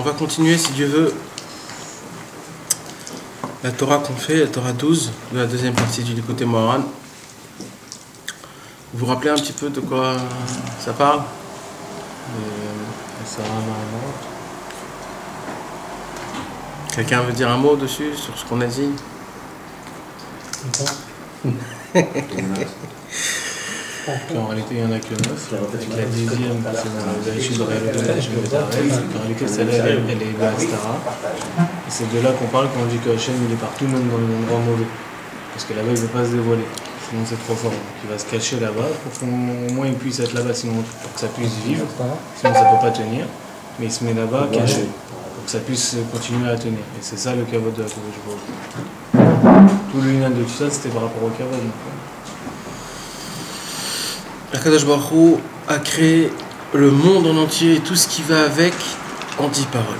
va continuer, si Dieu veut, la Torah qu'on fait, la Torah 12, de la deuxième partie du Likutei Moharan. Vous vous rappelez un petit peu de quoi ça parle? Quelqu'un veut dire un mot dessus, sur ce qu'on a dit? En réalité, il n'y en a que 9. La deuxième, c'est dans la Réchid de Réalodonage, en réalité, celle-là, elle est Bastara. Et c'est de là qu'on parle quand on dit que Hachem, il est partout, même dans les endroits mauvais. Parce que là-bas, il ne veut pas se dévoiler. Sinon, c'est trop fort. Donc, il va se cacher là-bas pour qu'au moins il puisse être là-bas, sinon pour que ça puisse vivre. Sinon, ça ne peut pas tenir. Mais il se met là-bas, caché, pour que ça puisse continuer à tenir. Et c'est ça le kavod de la Torah. Tout le lien de tout ça, c'était par rapport au kavod. Akadosh Baruch Hu a créé le monde en entier et tout ce qui va avec en 10 paroles.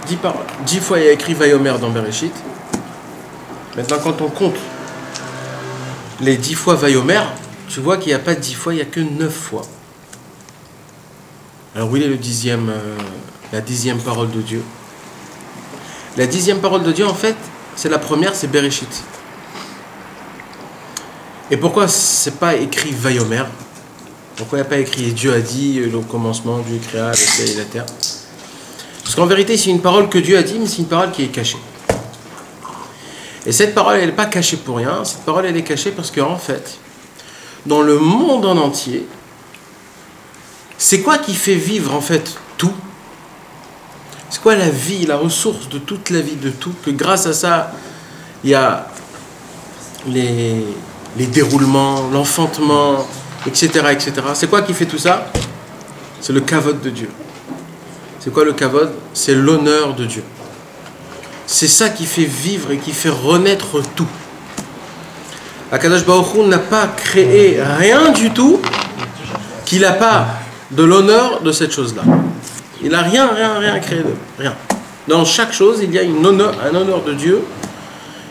10 paroles. 10 fois il y a écrit Vayomer dans Bereshit. Maintenant, quand on compte les 10 fois Vayomer, tu vois qu'il n'y a pas 10 fois, il n'y a que 9 fois. Alors, où est le dixième, la 10e parole de Dieu? La 10e parole de Dieu, en fait, c'est la première, c'est Bereshit. Et pourquoi c'est pas écrit Vayomer? Pourquoi il n'y a pas écrit Dieu a dit, le commencement, Dieu créa le ciel et la terre? Parce qu'en vérité, c'est une parole que Dieu a dit, mais c'est une parole qui est cachée. Et cette parole, elle n'est pas cachée pour rien. Cette parole, elle est cachée parce qu'en fait, dans le monde en entier, c'est quoi qui fait vivre en fait tout? C'est quoi la vie, la ressource de toute la vie, de tout? Que grâce à ça, il y a les déroulements, l'enfantement, etc., etc. C'est quoi qui fait tout ça? C'est le kavod de Dieu. C'est quoi le kavod? C'est l'honneur de Dieu. C'est ça qui fait vivre et qui fait renaître tout. Akadosh Baruch Hu n'a pas créé rien du tout qu'il n'a pas de l'honneur de cette chose-là. Il n'a rien créé de rien. Dans chaque chose, il y a un honneur de Dieu.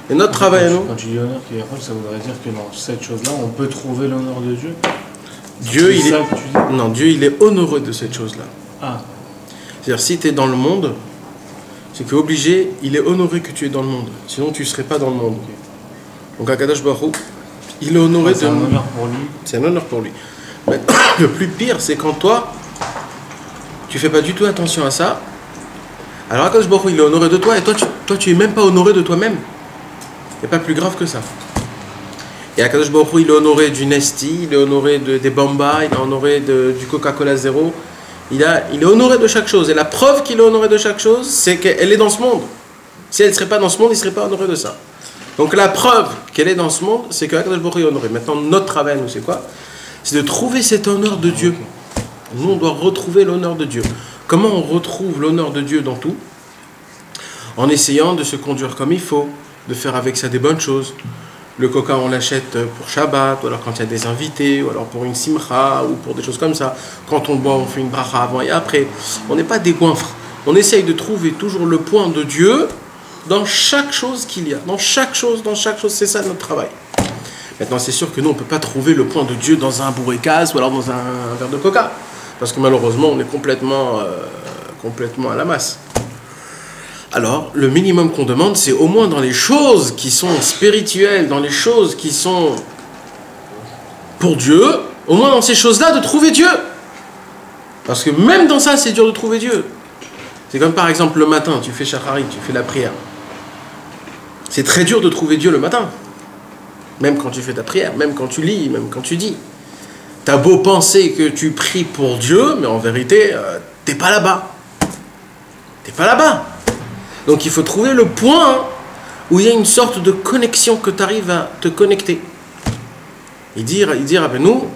Et notre travail à nous... Quand tu dis honneur, ça voudrait dire que dans cette chose-là, on peut trouver l'honneur de Dieu. Dieu, il est honoreux de cette chose-là. Ah. C'est-à-dire, si tu es dans le monde, c'est qu'obligé, il est honoré que tu es dans le monde. Sinon, tu ne serais pas dans le monde. Donc, Akadosh Baruch Hu, il est honoré de... C'est un honneur pour lui. C'est un honneur pour lui. Mais le plus pire, c'est quand toi, tu ne fais pas du tout attention à ça. Alors, Akadosh Baruch Hu, il est honoré de toi, et toi, tu n'es même pas honoré de toi-même. Il n'y a pas plus grave que ça. Et Akadosh Baruch Hu, il est honoré du Nesti, il est honoré des Bamba, il est honoré du Coca-Cola Zéro. Il est honoré de chaque chose. Et la preuve qu'il est honoré de chaque chose, c'est qu'elle est dans ce monde. Si elle ne serait pas dans ce monde, il ne serait pas honoré de ça. Donc la preuve qu'elle est dans ce monde, c'est qu'Akadosh Baruch Hu est honoré. Maintenant, notre travail, nous, c'est quoi? C'est de trouver cet honneur de Dieu. Nous, on doit retrouver l'honneur de Dieu. Comment on retrouve l'honneur de Dieu dans tout? En essayant de se conduire comme il faut, de faire avec ça des bonnes choses. Le coca, on l'achète pour Shabbat, ou alors quand il y a des invités, ou alors pour une simcha, ou pour des choses comme ça. Quand on boit, on fait une bracha avant et après. On n'est pas des goinfres. On essaye de trouver toujours le point de Dieu dans chaque chose qu'il y a. Dans chaque chose, c'est ça notre travail. Maintenant, c'est sûr que nous, on ne peut pas trouver le point de Dieu dans un bourricas ou alors dans un verre de coca. Parce que malheureusement, on est complètement à la masse. Alors, le minimum qu'on demande, c'est au moins dans les choses qui sont spirituelles, dans les choses qui sont pour Dieu, au moins dans ces choses-là, de trouver Dieu. Parce que même dans ça, c'est dur de trouver Dieu. C'est comme par exemple le matin, tu fais Shachari, tu fais la prière. C'est très dur de trouver Dieu le matin. Même quand tu fais ta prière, même quand tu lis, même quand tu dis. T'as beau penser que tu pries pour Dieu, mais en vérité, t'es pas là-bas. T'es pas là-bas. Donc il faut trouver le point où il y a une sorte de connexion que tu arrives à te connecter. Il dit à Benou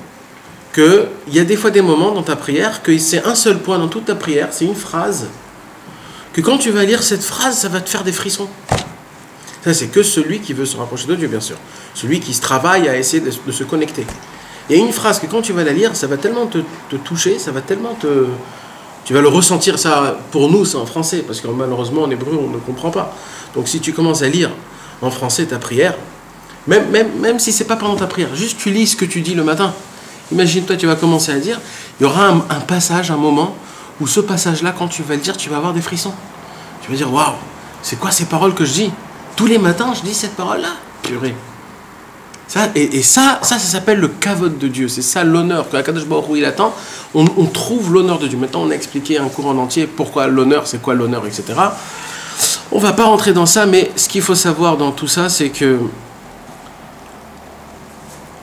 qu'il y a des fois des moments dans ta prière que c'est un seul point dans toute ta prière, c'est une phrase, que quand tu vas lire cette phrase, ça va te faire des frissons. Ça, c'est que celui qui veut se rapprocher de Dieu, bien sûr. Celui qui se travaille à essayer de se connecter. Il y a une phrase que quand tu vas la lire, ça va tellement te toucher, ça va tellement te... Tu vas le ressentir, ça, pour nous, c'est en français, parce que malheureusement, en hébreu, on ne comprend pas. Donc, si tu commences à lire en français ta prière, même si ce n'est pas pendant ta prière, juste tu lis ce que tu dis le matin. Imagine-toi, tu vas commencer à dire, il y aura un passage, un moment, où ce passage-là, quand tu vas le dire, tu vas avoir des frissons. Tu vas dire, waouh, c'est quoi ces paroles que je dis? Tous les matins, je dis cette parole-là. Purée. Ça s'appelle le kavod de Dieu. C'est ça l'honneur que Akadosh Baruch Hu il attend. On trouve l'honneur de Dieu. Maintenant, on a expliqué un cours en entier pourquoi l'honneur, c'est quoi l'honneur, etc. On ne va pas rentrer dans ça, mais ce qu'il faut savoir dans tout ça, c'est que,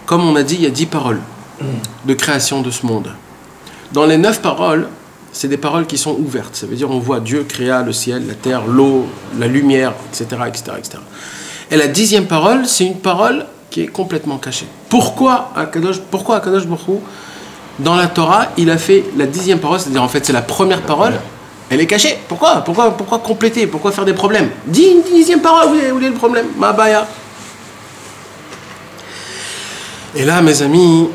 comme on a dit, il y a 10 paroles de création de ce monde. Dans les 9 paroles, c'est des paroles qui sont ouvertes. Ça veut dire on voit Dieu créa le ciel, la terre, l'eau, la lumière, etc., etc., etc. Et la 10e parole, c'est une parole qui est complètement cachée. Pourquoi Akadosh Baruch Hu, dans la Torah, il a fait la 10e parole, c'est-à-dire en fait c'est la première parole, elle est cachée. Pourquoi compléter? Pourquoi faire des problèmes? Dis une 10e parole, où est le problème? Ma baya. Et là, mes amis,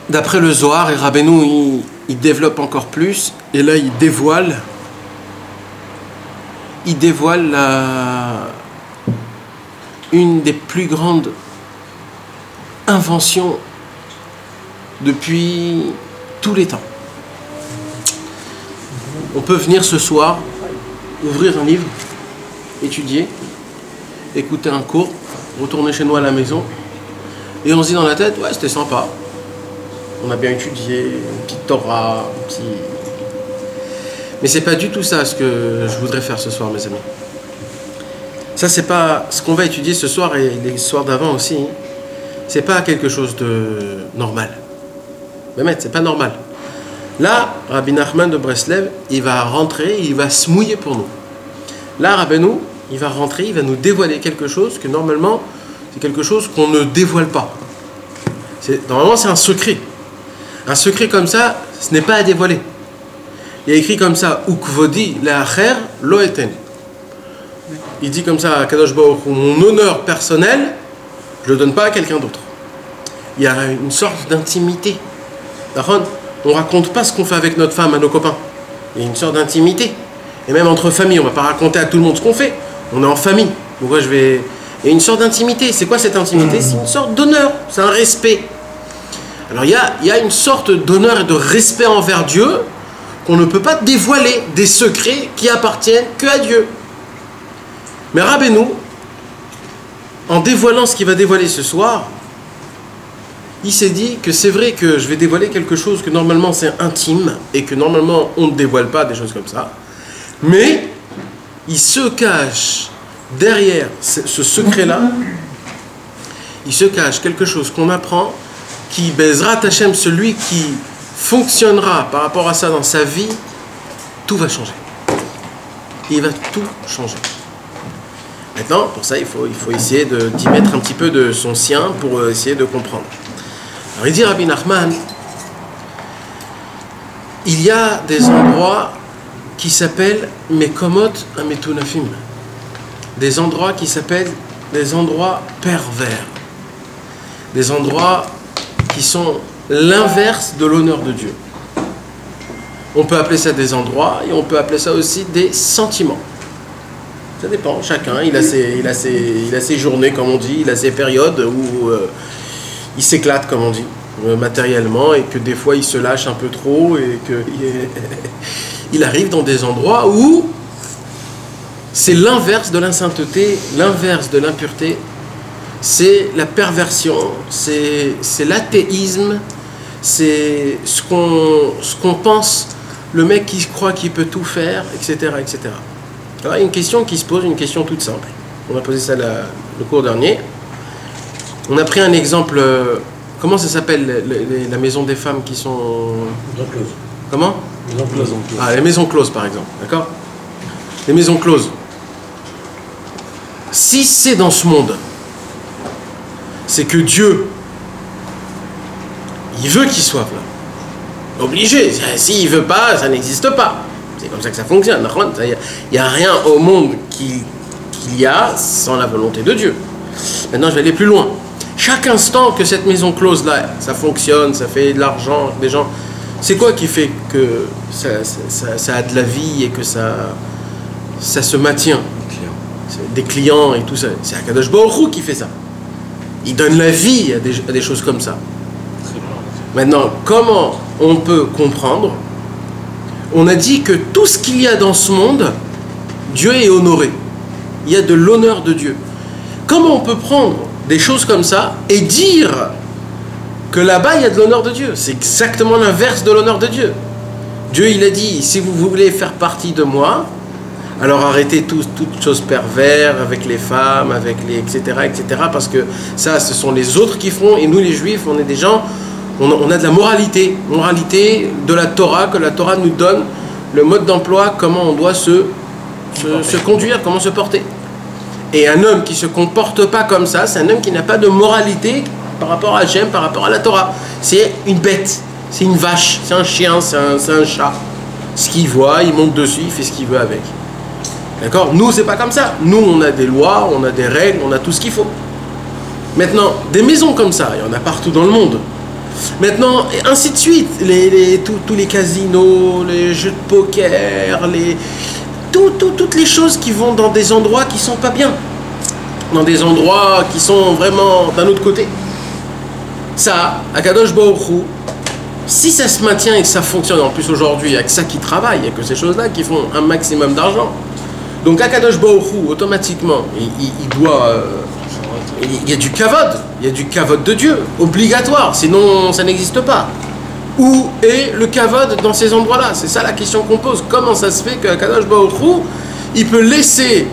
d'après le Zohar, et Rabbeinu, il développe encore plus, et là, il dévoile une des plus grandes inventions depuis tous les temps. On peut venir ce soir, ouvrir un livre, étudier, écouter un cours, retourner chez nous à la maison, et on se dit dans la tête, ouais, c'était sympa. On a bien étudié, une petite Torah, un petit... Mais c'est pas du tout ça ce que je voudrais faire ce soir, mes amis. Ça, c'est pas... Ce qu'on va étudier ce soir et les soirs d'avant aussi, c'est pas quelque chose de normal. Mais c'est pas normal. Là, Rabbi Nachman de Breslev, il va rentrer, il va se mouiller pour nous. Là, Rabbeinu, il va rentrer, il va nous dévoiler quelque chose que normalement, c'est quelque chose qu'on ne dévoile pas. Normalement, c'est un secret. Un secret comme ça, ce n'est pas à dévoiler. Il y a écrit comme ça, Ukvodi le'acher lo eten. Il dit comme ça à Kadosh Baruch Hu, mon honneur personnel, je ne le donne pas à quelqu'un d'autre. Il y a une sorte d'intimité. On ne raconte pas ce qu'on fait avec notre femme à nos copains. Il y a une sorte d'intimité. Et même entre familles, on ne va pas raconter à tout le monde ce qu'on fait. On est en famille. Donc il y a une sorte d'intimité. C'est quoi cette intimité? C'est une sorte d'honneur. C'est un respect. Alors il y a une sorte d'honneur et de respect envers Dieu qu'on ne peut pas dévoiler, des secrets qui appartiennent qu'à Dieu. Mais Rabbeinu, en dévoilant ce qu'il va dévoiler ce soir, il s'est dit que c'est vrai que je vais dévoiler quelque chose que normalement c'est intime et que normalement on ne dévoile pas des choses comme ça. Mais il se cache derrière ce secret-là, il se cache quelque chose qu'on apprend qui Bezrat Hashem, celui qui fonctionnera par rapport à ça dans sa vie, tout va changer. Il va tout changer. Maintenant, pour ça, il faut essayer d'y mettre un petit peu de son sien pour essayer de comprendre. Alors, il dit Rabbi Nachman, il y a des endroits qui s'appellent Mekomot Ametunafim. Des endroits qui s'appellent des endroits pervers. Des endroits qui sont l'inverse de l'honneur de Dieu. On peut appeler ça des endroits et on peut appeler ça aussi des sentiments. Ça dépend, chacun, il a ses journées, comme on dit, il a ses périodes où il s'éclate, comme on dit, matériellement, et que des fois il se lâche un peu trop, et qu'il arrive dans des endroits où c'est l'inverse de la sainteté, l'inverse de l'impureté, c'est la perversion, c'est l'athéisme, c'est ce qu'on pense, le mec qui croit qu'il peut tout faire, etc., etc. Alors, il y a une question qui se pose, une question toute simple. On a posé ça le cours dernier. On a pris un exemple. Comment ça s'appelle la maison des femmes qui sont... Maison close. Comment? Maison close. Ah, les maisons closes, par exemple. D'accord? Les maisons closes. Si c'est dans ce monde, c'est que Dieu, il veut qu'ils soient là. Obligé. S'il ne veut pas, ça n'existe pas. C'est comme ça que ça fonctionne. Il n'y a rien au monde qu'il y a sans la volonté de Dieu. Maintenant, je vais aller plus loin. Chaque instant que cette maison close-là, ça fonctionne, ça fait de l'argent, des gens, c'est quoi qui fait que ça a de la vie et que ça se maintient? Des clients et tout ça. C'est Akadosh Baruch Hu qui fait ça. Il donne la vie à des choses comme ça. Maintenant, comment on peut comprendre on a dit que tout ce qu'il y a dans ce monde, Dieu est honoré. Il y a de l'honneur de Dieu. Comment on peut prendre des choses comme ça et dire que là-bas il y a de l'honneur de Dieu? C'est exactement l'inverse de l'honneur de Dieu. Dieu, il a dit, si vous voulez faire partie de moi, alors arrêtez toutes choses perverses avec les femmes, avec les etc., parce que ça, ce sont les autres qui font, et nous les Juifs, on est des gens, on a de la moralité de la Torah, que la Torah nous donne le mode d'emploi, comment on doit se conduire, comment se porter. Et un homme qui ne se comporte pas comme ça, c'est un homme qui n'a pas de moralité par rapport à Hachem, par rapport à la Torah. C'est une bête, c'est une vache, c'est un chien, c'est un chat. Ce qu'il voit, il monte dessus, il fait ce qu'il veut avec. D'accord? Nous, c'est pas comme ça. Nous, on a des lois, on a des règles, on a tout ce qu'il faut. Maintenant, des maisons comme ça, il y en a partout dans le monde. Maintenant, et ainsi de suite. Tous les casinos, les jeux de poker, toutes les choses qui vont dans des endroits qui sont pas bien. Dans des endroits qui sont vraiment d'un autre côté. Ça, Akadosh Baruch Hu, si ça se maintient et que ça fonctionne, en plus aujourd'hui, il n'y a que ça qui travaille, il n'y a que ces choses-là qui font un maximum d'argent. Donc Akadosh Baruch Hu, automatiquement, il doit... il y a du kavod de Dieu, obligatoire, sinon ça n'existe pas. Où est le kavod dans ces endroits-là? C'est ça la question qu'on pose. Comment ça se fait qu'Akadosh Baruch Hu, il peut laisser...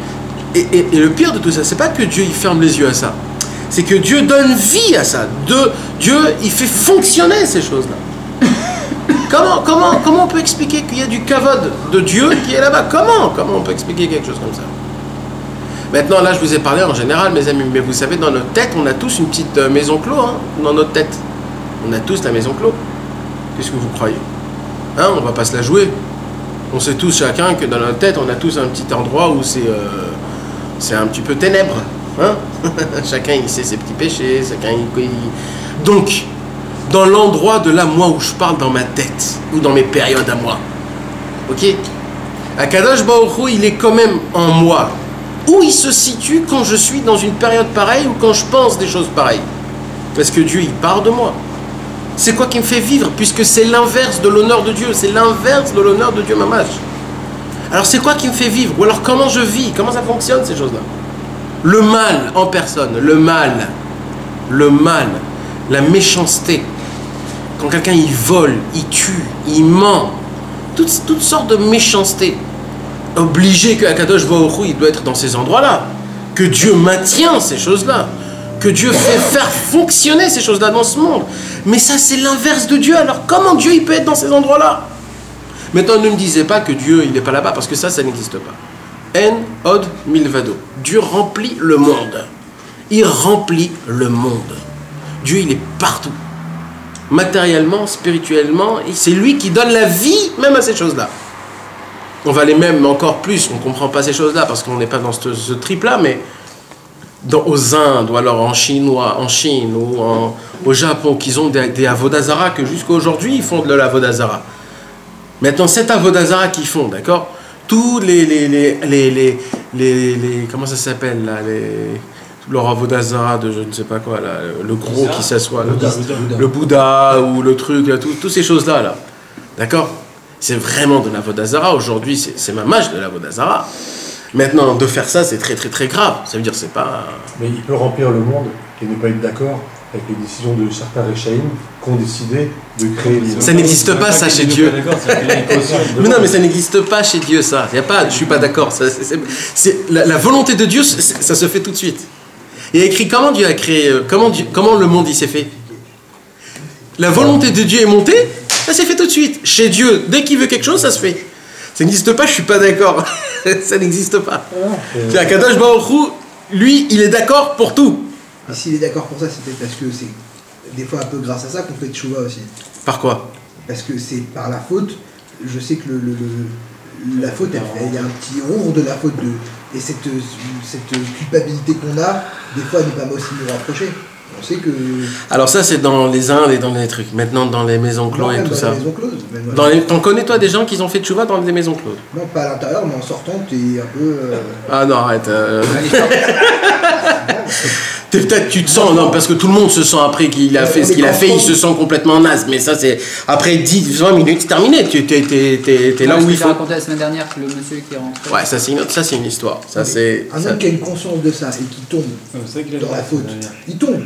Et le pire de tout ça, c'est pas que Dieu il ferme les yeux à ça. C'est que Dieu donne vie à ça. Dieu, il fait fonctionner ces choses-là. Comment on peut expliquer qu'il y a du kavod de Dieu qui est là-bas? Comment on peut expliquer quelque chose comme ça? Maintenant, là, je vous ai parlé en général, mes amis, mais vous savez, dans notre tête, on a tous une petite maison clos, hein, dans notre tête. On a tous la maison clos. Qu'est-ce que vous croyez? Hein, on va pas se la jouer. On sait tous chacun que dans notre tête, on a tous un petit endroit où c'est un petit peu ténèbres. Hein? Chacun, il sait ses petits péchés, Donc, dans l'endroit de là, moi, où je parle dans ma tête, ou dans mes périodes à moi, ok? Akadosh Baruch Hu, il est quand même en moi. Où il se situe quand je suis dans une période pareille ou quand je pense des choses pareilles? Parce que Dieu, il part de moi. C'est quoi qui me fait vivre? Puisque c'est l'inverse de l'honneur de Dieu. C'est l'inverse de l'honneur de Dieu, Mamash. Alors c'est quoi qui me fait vivre? Ou alors comment je vis? Comment ça fonctionne, ces choses-là? Le mal en personne. Le mal, la méchanceté. Quand quelqu'un, il vole, il tue, il ment. Toutes sortes de méchanceté. Obligé que Akadosh Baruch Hu, il doit être dans ces endroits-là. Que Dieu maintient ces choses-là. Que Dieu fait faire fonctionner ces choses-là dans ce monde. Mais ça, c'est l'inverse de Dieu. Alors, comment Dieu, il peut être dans ces endroits-là? Maintenant, ne me disez pas que Dieu, il n'est pas là-bas, parce que ça n'existe pas. En od milvado. Dieu remplit le monde. Il remplit le monde. Dieu, il est partout. Matériellement, spirituellement, et c'est lui qui donne la vie même à ces choses-là. On va aller même encore plus, on ne comprend pas ces choses-là parce qu'on n'est pas dans ce trip-là, mais aux Indes, ou alors en Chine ou au Japon, qu'ils ont des avodazara, que jusqu'à aujourd'hui ils font de l'avodazara. Maintenant, cet avodazara qu'ils font, d'accord, tous comment ça s'appelle là, leur avodazara de je ne sais pas quoi, là, le gros qui s'assoit, le Bouddha ou le truc, toutes ces choses-là, là, d'accord. C'est vraiment de l'avodazara. Aujourd'hui, c'est Mamash de l'avodazara. Maintenant, de faire ça, c'est très très très grave. Ça veut dire c'est pas... Mais il peut remplir le monde et ne pas être d'accord avec les décisions de certains Rechaïm qui ont décidé de créer... Ça n'existe pas, ça, chez Dieu. Mais non, mais ça n'existe pas chez Dieu, ça. Il y a pas, je suis pas d'accord. La volonté de Dieu, ça se fait tout de suite. Il y a écrit comment Dieu a créé... Comment le monde, il s'est fait. La volonté de Dieu est montée, ça s'est fait tout de suite. Chez Dieu, dès qu'il veut quelque chose, ça se fait. Ça n'existe pas, je suis pas d'accord. Ça n'existe pas. C'est Akadosh Baruch Hu, lui, il est d'accord pour tout. Et s'il est d'accord pour ça, c'est peut-être parce que c'est des fois un peu grâce à ça qu'on fait tchouva aussi. Par quoi? Parce que c'est par la faute. Je sais que la faute, il y a un petit ombre de la faute et cette culpabilité qu'on a, des fois, elle n'est pas aussi nous rapprocher. On sait que... Alors ça, c'est dans les Indes et dans les trucs. Maintenant, dans les maisons closes et tout ça. T'en connais, toi, des gens qui ont fait tchouva dans des maisons closes? Non, pas à l'intérieur, mais en sortant, t'es un peu... Ah non, arrête. Peut-être tu te sens, non, parce que tout le monde se sent après qu'il a fait ce qu'il a fait, il se sent complètement naze. Mais ça, c'est après 10-20 minutes, c'est terminé. Tu es là où il faut. J'ai raconté la semaine dernière que le monsieur qui est rentré. Ouais, ça c'est une histoire. Ça, c'est, un homme qui a une conscience de ça et qui tombe dans la faute, il tombe.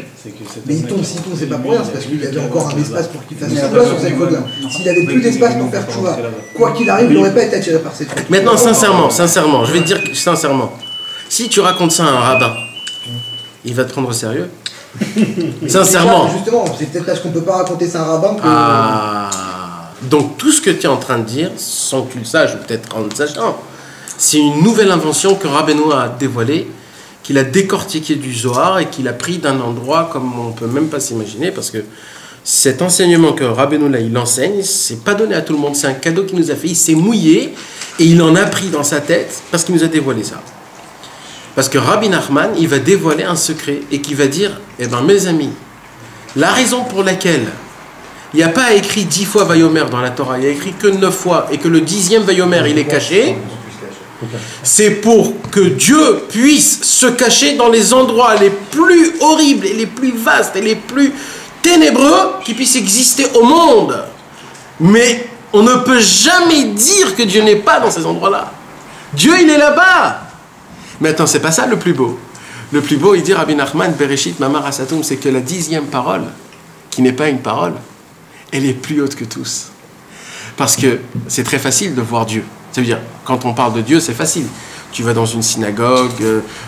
Mais il tombe, s'il tombe, c'est pas pour rien, c'est parce qu'il avait encore un espace pour qu'il fasse son choix sur cette faute-là. S'il avait plus d'espace pour faire choix, quoi qu'il arrive, il n'aurait pas été attiré par cette faute. Maintenant, sincèrement, je vais te dire sincèrement, si tu racontes ça à un rabbin, il va te prendre au sérieux. Sincèrement. Justement, c'est peut-être parce qu'on peut pas raconter ça à un rabbin que... Donc tout ce que tu es en train de dire, sans que tu le saches, ou peut-être en le sachant, c'est une nouvelle invention que Rabbeinu a dévoilée, qu'il a décortiqué du Zohar et qu'il a pris d'un endroit comme on peut même pas s'imaginer, parce que cet enseignement que Rabbeinu là, il enseigne, c'est pas donné à tout le monde, c'est un cadeau qu'il nous a fait, il s'est mouillé et il en a pris dans sa tête parce qu'il nous a dévoilé ça. Parce que Rabbi Nachman, il va dévoiler un secret et qui va dire, eh bien mes amis, la raison pour laquelle il n'y a pas écrit 10 fois Vayomer dans la Torah, il n'y a écrit que 9 fois et que le 10e Vayomer il est caché, c'est pour que Dieu puisse se cacher dans les endroits les plus horribles et les plus vastes et les plus ténébreux qui puissent exister au monde. Mais on ne peut jamais dire que Dieu n'est pas dans ces endroits-là. Dieu, il est là-bas. Mais attends, c'est pas ça le plus beau. Le plus beau, il dit Rabbi Nachman, Bereshit Mamar Asatum, c'est que la 10e parole, qui n'est pas une parole, elle est plus haute que tous. Parce que c'est très facile de voir Dieu. Ça veut dire, quand on parle de Dieu, c'est facile. Tu vas dans une synagogue,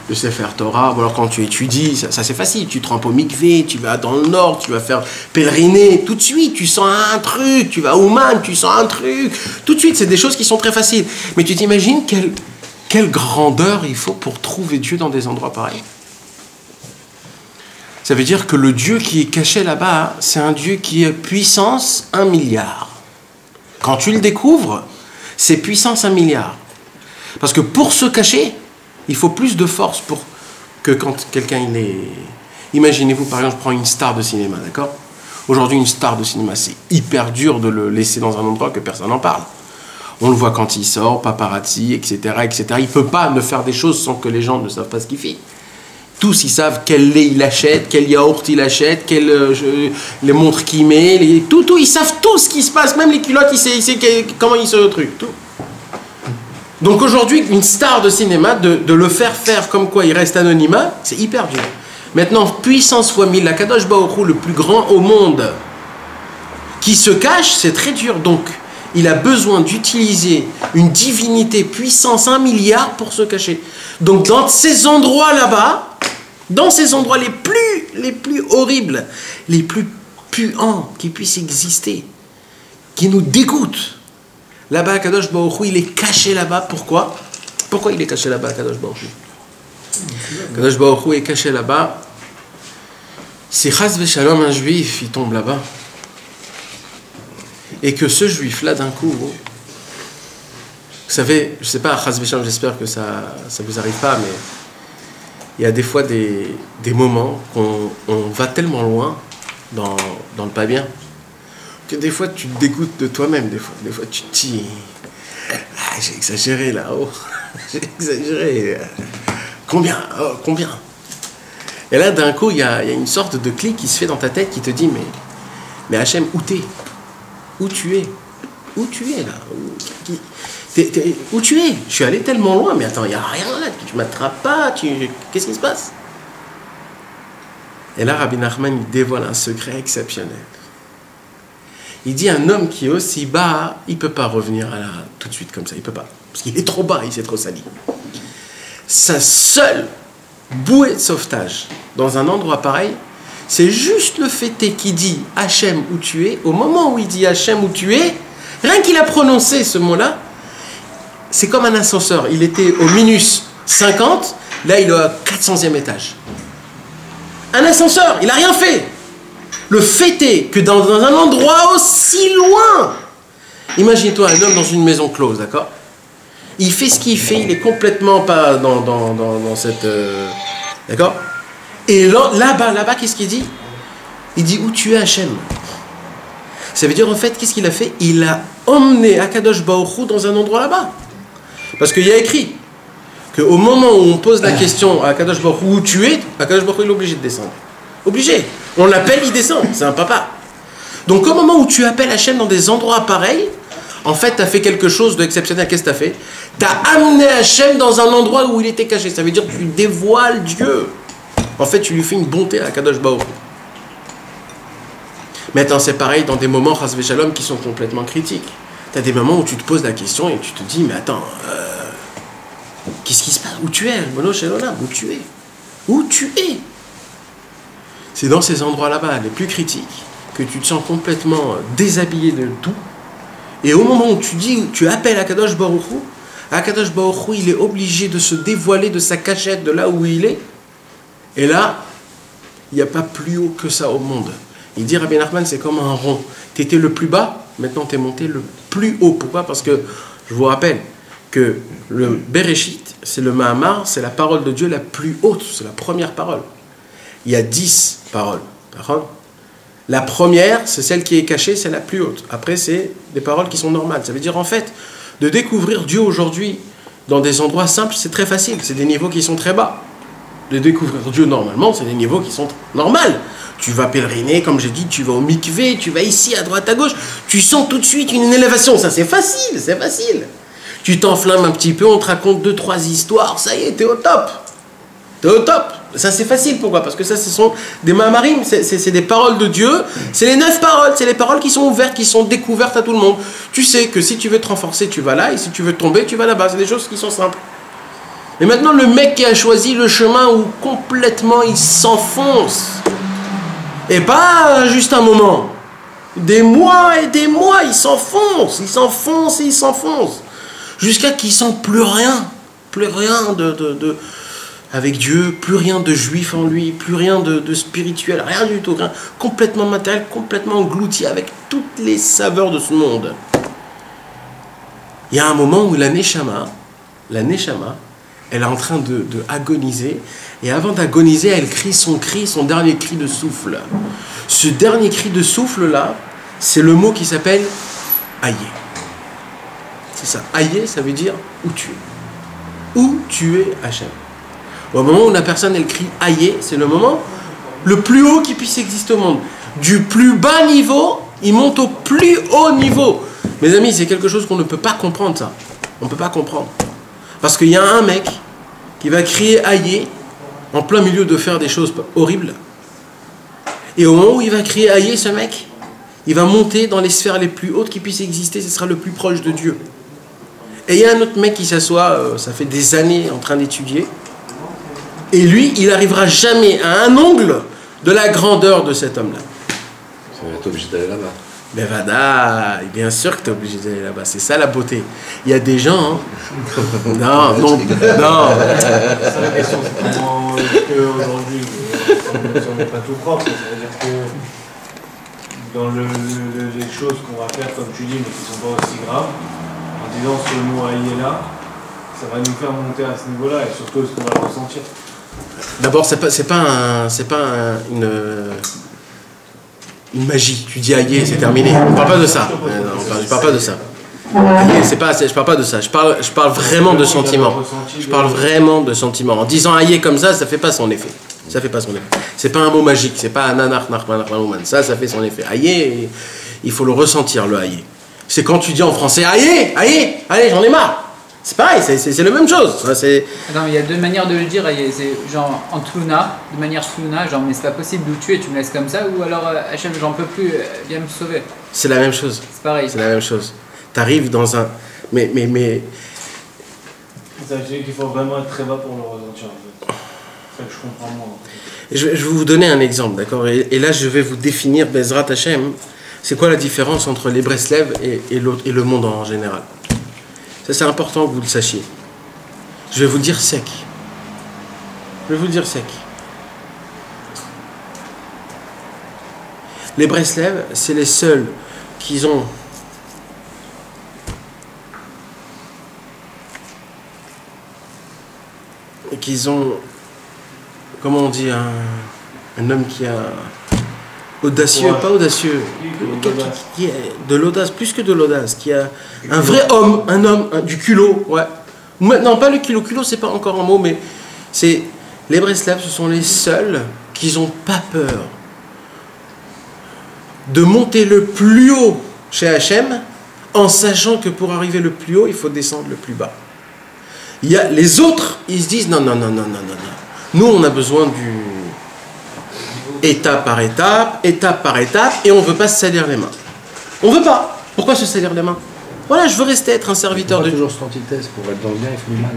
le Sefer Torah, ou alors quand tu étudies, ça c'est facile. Tu trempes au mikvé, tu vas dans le nord, tu vas faire pèleriner, tout de suite, tu sens un truc. Tu vas à Ouman, tu sens un truc. Tout de suite, c'est des choses qui sont très faciles. Mais tu t'imagines quelle grandeur il faut pour trouver Dieu dans des endroits pareils. Ça veut dire que le Dieu qui est caché là-bas, c'est un Dieu qui est puissance 1 milliard. Quand tu le découvres, c'est puissance 1 milliard. Parce que pour se cacher, il faut plus de force pour que quand quelqu'un il est... Imaginez-vous, par exemple, je prends une star de cinéma, d'accord ? Aujourd'hui, une star de cinéma, c'est hyper dur de le laisser dans un endroit que personne n'en parle. On le voit quand il sort, paparazzi, etc., etc. Il ne peut pas ne faire des choses sans que les gens ne savent pas ce qu'il fait. Tous, ils savent quel lait il achète, quel yaourt il achète, les montres qu'il met, tout, ils savent tout ce qui se passe, même les culottes, il sait comment il se truc, tout. Donc aujourd'hui, une star de cinéma, de le faire comme quoi il reste anonymat, c'est hyper dur. Maintenant, puissance fois 1000, la Kadosh Baruch Hu, le plus grand au monde, qui se cache, c'est très dur. Donc, il a besoin d'utiliser une divinité puissance 1 milliard pour se cacher. Donc, dans ces endroits là-bas, dans ces endroits les plus horribles, les plus puants qui puissent exister, qui nous dégoûtent, là-bas, Kadosh Baruch Hu, il est caché là-bas. Pourquoi il est caché là-bas, Kadosh Baruch Hu? Kadosh Baruch Hu est caché là-bas. Si Chas Veshalom, un juif, il tombe là-bas, et que ce juif-là, d'un coup, vous savez, je ne sais pas, Chas Veshalom, j'espère que ça ne vous arrive pas, mais il y a des fois des moments qu'on va tellement loin dans le pas bien, que des fois tu te dégoûtes de toi-même, des fois tu te dis j'ai exagéré là, oh, j'ai exagéré, combien et là d'un coup il y a une sorte de clic qui se fait dans ta tête qui te dit mais Hachem, où tu es là, où tu es? Je suis allé tellement loin, mais attends, il n'y a rien là, tu ne m'attrapes pas, qu'est-ce qui se passe? Et là Rabbi Nachman il dévoile un secret exceptionnel. Il dit un homme qui est aussi bas, il ne peut pas revenir tout de suite comme ça, il ne peut pas. Parce qu'il est trop bas, il s'est trop sali. Sa seule bouée de sauvetage dans un endroit pareil, c'est juste le fêté qui dit Hachem où tu es. Au moment où il dit Hachem où tu es, rien qu'il a prononcé ce mot-là, c'est comme un ascenseur. Il était au minus 50, là il est au 400e étage. Un ascenseur, il n'a rien fait. Le fait est que dans un endroit aussi loin, imagine-toi un homme dans une maison close, d'accord? Il fait ce qu'il fait, il est complètement pas dans cette... d'accord? Et là-bas, qu'est-ce qu'il dit? Il dit, où tu es Hachem? Ça veut dire en fait, qu'est-ce qu'il a fait? Il a emmené Akadosh Baruch Hu dans un endroit là-bas. Parce qu'il y a écrit, qu'au moment où on pose la question à Kadosh Baruch Hu où tu es, Kadosh Baruch Hu il est obligé de descendre. Obligé. On l'appelle, il descend. C'est un papa. Donc au moment où tu appelles Hachem dans des endroits pareils, en fait, tu as fait quelque chose d'exceptionnel. Qu'est-ce que tu as fait? Tu as amené Hachem dans un endroit où il était caché. Ça veut dire que tu dévoiles Dieu. En fait, tu lui fais une bonté à Kadosh Baruch Hu. Maintenant, c'est pareil dans des moments, Chas v'Shalom, qui sont complètement critiques. Tu as des moments où tu te poses la question et tu te dis, mais attends, qu'est-ce qui se passe? Où tu es? Mono Shelolam, où tu es? Où tu es? C'est dans ces endroits là-bas, les plus critiques, que tu te sens complètement déshabillé de tout. Et au moment où tu appelles Akadosh Baruch Hu, il est obligé de se dévoiler de sa cachette, de là où il est. Et là, il n'y a pas plus haut que ça au monde. Il dit, Rabbi Nachman, c'est comme un rond. Tu étais le plus bas, maintenant tu es monté le plus haut. Pourquoi? Parce que, je vous rappelle, que le Bereshit, c'est le Mahamar, c'est la parole de Dieu la plus haute, c'est la première parole. Il y a 10 paroles. La première, c'est celle qui est cachée, c'est la plus haute. Après, c'est des paroles qui sont normales. Ça veut dire, en fait, de découvrir Dieu aujourd'hui dans des endroits simples, c'est très facile. C'est des niveaux qui sont très bas. De découvrir Dieu normalement, c'est des niveaux qui sont normaux. Tu vas pèleriner, comme j'ai dit, tu vas au mikvé, tu vas ici, à droite, à gauche. Tu sens tout de suite une élévation. Ça, c'est facile, c'est facile. Tu t'enflammes un petit peu, on te raconte 2-3 histoires, ça y est, t'es au top. T'es au top. Ça, c'est facile. Pourquoi? Parce que ça, ce sont des mamarim, c'est des paroles de Dieu. C'est les 9 paroles. C'est les paroles qui sont ouvertes, qui sont découvertes à tout le monde. Tu sais que si tu veux te renforcer, tu vas là. Et si tu veux tomber, tu vas là-bas. C'est des choses qui sont simples. Et maintenant, le mec qui a choisi le chemin où complètement il s'enfonce. Et pas juste un moment. Des mois et des mois, il s'enfonce. Il s'enfonce et il s'enfonce. Jusqu'à qu'il ne sent plus rien. Plus rien avec Dieu, plus rien de juif en lui, plus rien de spirituel, rien du tout, rien, complètement matériel, complètement englouti avec toutes les saveurs de ce monde. Il y a un moment où la Neshama, elle est en train de agoniser, et avant d'agoniser, elle crie, son dernier cri de souffle. Ce dernier cri de souffle-là, c'est le mot qui s'appelle Aïe. C'est ça, Aïe, ça veut dire où tu es. Où tu es, Hachem. Au moment où la personne, elle crie Aïe, c'est le moment le plus haut qui puisse exister au monde. Du plus bas niveau, il monte au plus haut niveau. Mes amis, c'est quelque chose qu'on ne peut pas comprendre, ça. On ne peut pas comprendre. Parce qu'il y a un mec qui va crier Aïe en plein milieu de faire des choses horribles. Et au moment où il va crier Aïe, ce mec, il va monter dans les sphères les plus hautes qui puissent exister, ce sera le plus proche de Dieu. Et il y a un autre mec qui s'assoit, ça fait des années en train d'étudier. Et lui, il n'arrivera jamais à un ongle de la grandeur de cet homme-là. Tu es obligé d'aller là-bas. Mais Vada, bien sûr que tu es obligé d'aller là-bas. C'est ça la beauté. Il y a des gens... Non. C'est ça la question. C'est comment qu'aujourd'hui, on n'est pas tout propre. Ça veut dire que dans les choses qu'on va faire, comme tu dis, mais qui ne sont pas aussi graves, en disant ce mot Aïe là, ça va nous faire monter à ce niveau-là et surtout ce qu'on va le ressentir. D'abord, c'est pas une magie. Tu dis Aïe, c'est terminé. On ne parle pas de ça. Je parle pas de ça. Je parle pas de ça. Je parle vraiment de sentiment. Je parle vraiment de sentiment. En disant Aïe comme ça fait pas son effet. Ça fait pas son effet. C'est pas un mot magique. C'est pas un nanar narman. Ça fait son effet. Aïe, il faut le ressentir, le Aïe. C'est quand tu dis en français Aïe, allez, j'en ai marre. C'est pareil, c'est la même chose. Attends, mais il y a deux manières de le dire. C'est genre en tlouna, de manière tlouna, genre mais c'est pas possible d'où tu es, tu me laisses comme ça, ou alors Hachem, j'en peux plus, viens me sauver. C'est la même chose. C'est pareil. C'est la même chose. T'arrives dans un. Mais. Ça veut dire qu'il faut vraiment être très bas pour le ressentir. En fait. C'est ça que je comprends moi. Je vais vous donner un exemple, d'accord, et là je vais vous définir Bezrat Hachem. C'est quoi la différence entre les Breslev et le monde en général? Ça, c'est important que vous le sachiez. Je vais vous le dire sec. Les Breslev, c'est les seuls qui ont comment on dit, un homme qui a audacieux, ouais. Pas audacieux, qui a de l'audace, plus que de l'audace, qui a un vrai homme, du culot, ouais, Non, pas le kilo, c'est pas encore un mot, mais c'est les Breslav, ce sont les seuls qui n'ont pas peur de monter le plus haut chez Hachem en sachant que pour arriver le plus haut, il faut descendre le plus bas. Il y a les autres, ils se disent non. Nous, on a besoin du étape par étape, et on ne veut pas se salir les mains. On ne veut pas. Pourquoi se salir les mains? Voilà, je veux rester être un serviteur de Dieu. Toujours cette antithèse, pour être dans le bien, il faut le mal.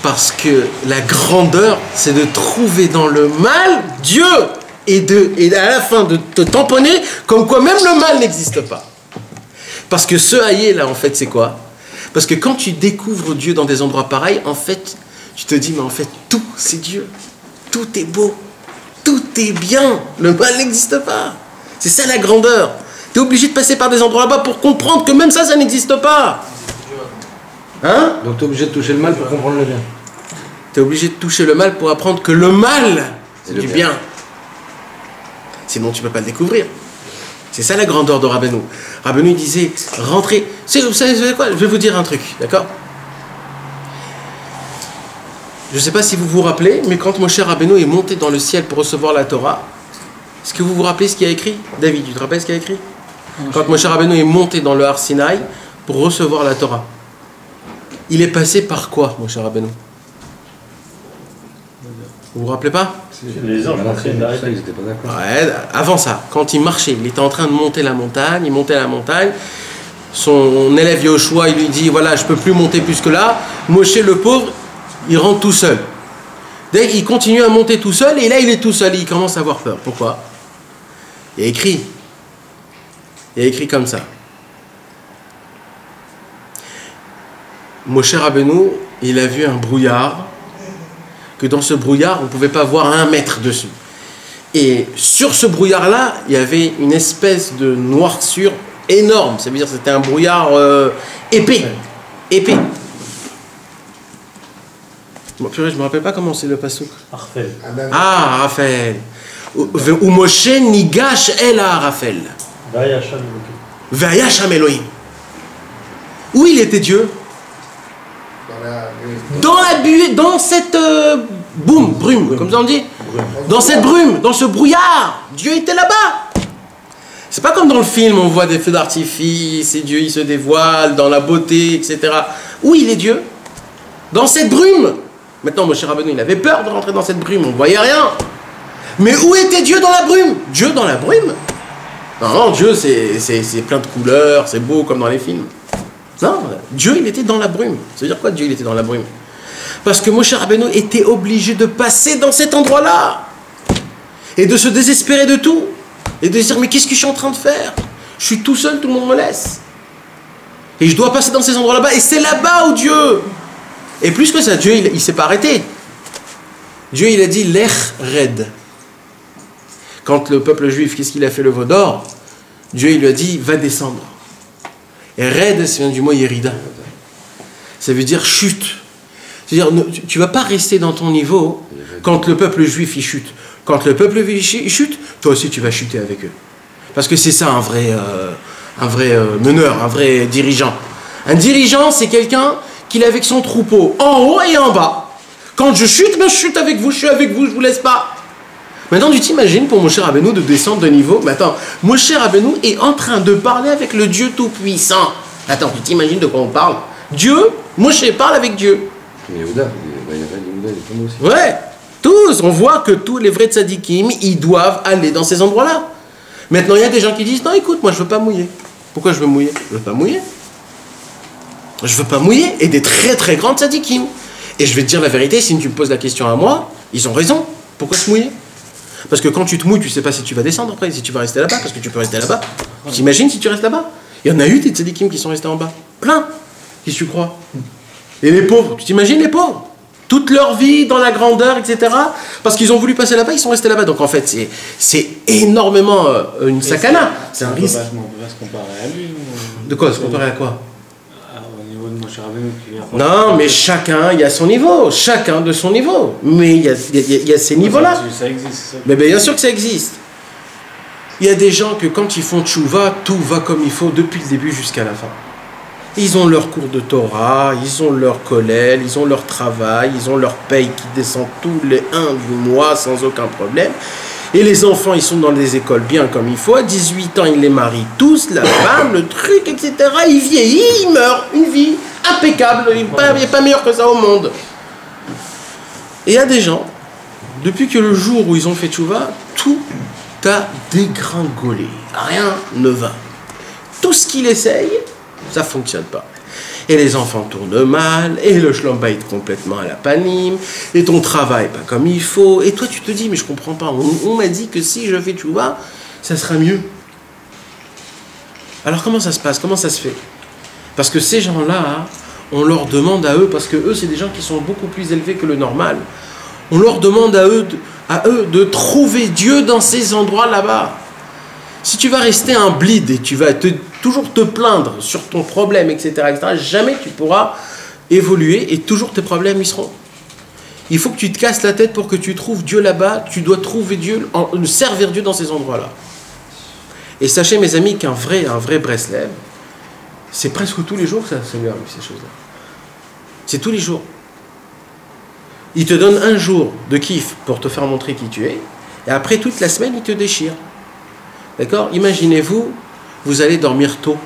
Parce que la grandeur, c'est de trouver dans le mal Dieu et à la fin de te tamponner comme quoi même le mal n'existe pas. Parce que ce haïe là, en fait, c'est quoi? Parce que quand tu découvres Dieu dans des endroits pareils, en fait, tu te dis, mais en fait, tout, c'est Dieu. Tout est beau. Tout est bien. Le mal n'existe pas. C'est ça la grandeur. Tu es obligé de passer par des endroits là-bas pour comprendre que même ça n'existe pas. Hein? Donc tu es obligé de toucher le mal pour comprendre le bien. Tu es obligé de toucher le mal pour apprendre que le mal, c'est du bien. Sinon, tu ne peux pas le découvrir. C'est ça la grandeur de Rabbeinu. Rabbeinu disait, rentrez. Vous savez quoi? Je vais vous dire un truc, d'accord? Je ne sais pas si vous vous rappelez, mais quand Moshe Rabbeinu est monté dans le ciel pour recevoir la Torah, est-ce que vous vous rappelez ce qu'il a écrit? David, tu te rappelles ce qu'il a écrit? Quand Moshe Rabbeinu est monté dans le Har Sinaï pour recevoir la Torah, il est passé par quoi, Moshe Rabbeinu? Vous vous rappelez pas? Les anges, ils n'étaient pas d'accord. Ouais, avant ça, quand il marchait, il était en train de monter la montagne, il montait la montagne, son élève Yoshua, il lui dit, voilà, je ne peux plus monter plus que là. Moshe, le pauvre, il rentre tout seul. Dès qu'il continue à monter tout seul, et là il est tout seul, il commence à avoir peur. Pourquoi? Il y a écrit comme ça. Moshe Rabbeinu, il a vu un brouillard, que dans ce brouillard, on ne pouvait pas voir 1 mètre dessus. Et sur ce brouillard-là, il y avait une espèce de noirceur énorme. Ça veut dire que c'était un brouillard épais. Épais. Bon, purée, je ne me rappelle pas comment c'est le pasouk. Raphaël. Ah, Raphaël. Ou Moshe nigash el Raphaël. Vayasham Elohim. Où il était Dieu? Dans cette brume, comme ça on dit. Dans cette brume, dans ce brouillard, Dieu était là-bas. C'est pas comme dans le film, on voit des feux d'artifice et Dieu il se dévoile dans la beauté, etc. Où il est Dieu? Dans cette brume. Maintenant, Moshe Rabbeinu, il avait peur de rentrer dans cette brume, on ne voyait rien. Mais où était Dieu dans la brume? Dieu dans la brume? Non, Dieu c'est plein de couleurs, c'est beau comme dans les films. Non, Dieu il était dans la brume. Ça veut dire quoi Dieu il était dans la brume? Parce que Moshe Rabbeinu était obligé de passer dans cet endroit-là et de se désespérer de tout et de se dire mais qu'est-ce que je suis en train de faire? Je suis tout seul, tout le monde me laisse. Et je dois passer dans ces endroits-là-bas et c'est là-bas où Dieu... Et plus que ça, Dieu il ne s'est pas arrêté. Dieu il a dit l'ech red. Quand le peuple juif, qu'est-ce qu'il a fait le veau d'or? Dieu il lui a dit va descendre. Et red, ça vient du mot yerida. Ça veut dire chute. C'est-à-dire, tu ne vas pas rester dans ton niveau quand le peuple juif il chute. Quand le peuple juif il chute, toi aussi tu vas chuter avec eux. Parce que c'est ça un vrai meneur, un vrai dirigeant. Un dirigeant, c'est quelqu'un qui est avec son troupeau en haut et en bas. Quand je chute, ben je chute avec vous, je suis avec vous, je ne vous laisse pas. Maintenant, tu t'imagines pour Moshe Rabbeinu de descendre de niveau. Mais attends, Moshe Rabbeinu est en train de parler avec le Dieu Tout-Puissant. Attends, tu t'imagines de quoi on parle? Dieu, Moshe parle avec Dieu. Mais Yehuda, il est tombé aussi. Ouais, tous, on voit que tous les vrais tzadikim, ils doivent aller dans ces endroits-là. Maintenant, il y a des gens qui disent, non, écoute, moi, je ne veux pas mouiller. Pourquoi je veux mouiller? Je ne veux pas mouiller. Je ne veux pas mouiller. Et des très, très grands tzadikim. Et je vais te dire la vérité, si tu me poses la question à moi, ils ont raison. Pourquoi se mouiller? Parce que quand tu te mouilles, tu ne sais pas si tu vas descendre après, si tu vas rester là-bas, parce que tu peux rester là-bas. Tu t'imagines si tu restes là-bas? Il y en a eu des tzadikim qui sont restés en bas. Plein. Qu'est-ce que tu crois? Et les pauvres, tu t'imagines les pauvres? Toute leur vie dans la grandeur, etc. Parce qu'ils ont voulu passer là-bas, ils sont restés là-bas. Donc en fait, c'est énormément une sakana. C'est un risque. On peut pas se comparer à lui. De quoi? Se comparer à quoi? Au niveau de Moshe Rabbeinu qui vient. Non, mais chacun, il y a son niveau. Chacun de son niveau. Mais il y a ces niveaux-là. Ça existe, c'est ça. Mais bien sûr que ça existe. Il y a des gens que quand ils font tchouva, tout va comme il faut depuis le début jusqu'à la fin. Ils ont leur cours de Torah, ils ont leur kollel, ils ont leur travail, ils ont leur paye qui descend tous les 1 du mois sans aucun problème. Et les enfants, ils sont dans des écoles bien comme il faut. À 18 ans, ils les marient tous, la femme, le truc, etc. Ils vieillissent, ils meurent. Une vie impeccable. Il n'y a pas meilleur que ça au monde. Et il y a des gens, depuis que le jour où ils ont fait tchouva, tout a dégringolé. Rien ne va. Tout ce qu'il essaye, ça ne fonctionne pas. Et les enfants tournent mal, et le shlom bayit complètement à la panime, et ton travail pas comme il faut, et toi tu te dis, mais je comprends pas, on m'a dit que si je fais tchouva, ça sera mieux. Alors comment ça se passe, comment ça se fait? Parce que ces gens-là, on leur demande à eux, parce que eux c'est des gens qui sont beaucoup plus élevés que le normal, on leur demande à eux de trouver Dieu dans ces endroits là-bas. Si tu vas rester un blid et tu vas toujours te plaindre sur ton problème, etc., jamais tu pourras évoluer et toujours tes problèmes y seront. Il faut que tu te casses la tête pour que tu trouves Dieu là-bas. Tu dois trouver Dieu, servir Dieu dans ces endroits-là. Et sachez, mes amis, qu'un vrai Breslev, c'est presque tous les jours que ça lui arrive, ces choses-là. C'est tous les jours. Il te donne un jour de kiff pour te faire montrer qui tu es, et après toute la semaine, il te déchire. D'accord? Imaginez-vous, vous allez dormir tôt.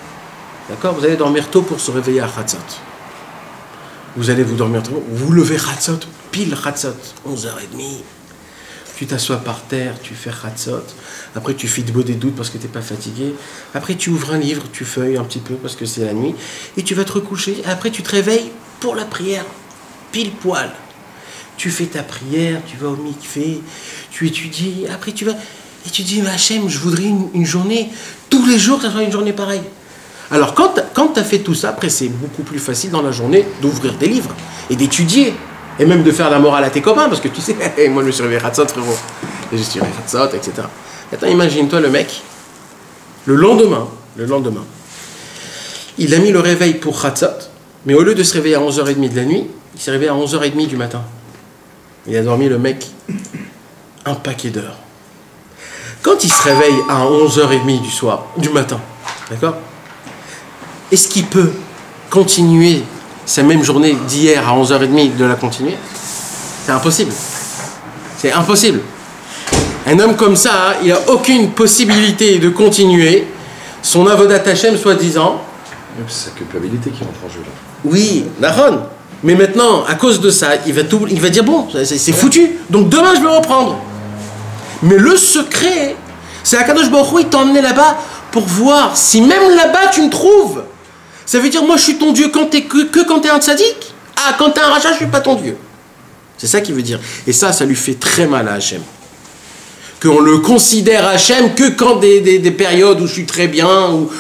D'accord? Vous allez dormir tôt pour se réveiller à Chatzot. Vous allez vous dormir tôt. Vous levez Chatzot, pile Chatzot, 11h30. Tu t'assois par terre, tu fais Chatzot. Après, tu fais des doutes parce que tu n'es pas fatigué. Après, tu ouvres un livre, tu feuilles un petit peu parce que c'est la nuit. Et tu vas te recoucher. Après, tu te réveilles pour la prière, pile poil. Tu fais ta prière, tu vas au mikvé, tu étudies. Après, tu vas... Et tu dis, Hachem, je voudrais une journée, tous les jours, que ça soit une journée pareille. Alors, quand tu as fait tout ça, après, c'est beaucoup plus facile dans la journée d'ouvrir des livres et d'étudier. Et même de faire la morale à tes copains, parce que tu sais, moi, je me suis réveillé Chatzot, frérot. Et je suis réveillé Chatzot, etc. Attends, imagine-toi le mec, le lendemain, il a mis le réveil pour Chatzot, mais au lieu de se réveiller à 11h30 de la nuit, il s'est réveillé à 11h30 du matin. Il a dormi, le mec, un paquet d'heures. Quand il se réveille à 11h30 du matin, d'accord? Est-ce qu'il peut continuer sa même journée d'hier à 11h30 de la continuer? C'est impossible. C'est impossible. Un homme comme ça, il n'a aucune possibilité de continuer son avodat Hashem soi-disant. C'est sa culpabilité qui rentre en jeu là. Oui, Nahon. Mais maintenant, à cause de ça, il va dire bon, c'est foutu. Donc demain, je vais reprendre. Mais le secret, c'est Akadosh Baruch Hu, il t'a emmené là-bas pour voir si même là-bas tu me trouves. Ça veut dire, moi je suis ton Dieu quand quand t'es un tzaddik. Ah, quand t'es un rachat, je suis pas ton Dieu. C'est ça qu'il veut dire. Et ça lui fait très mal à Hachem. Qu'on le considère Hachem que quand des périodes où je suis très bien, où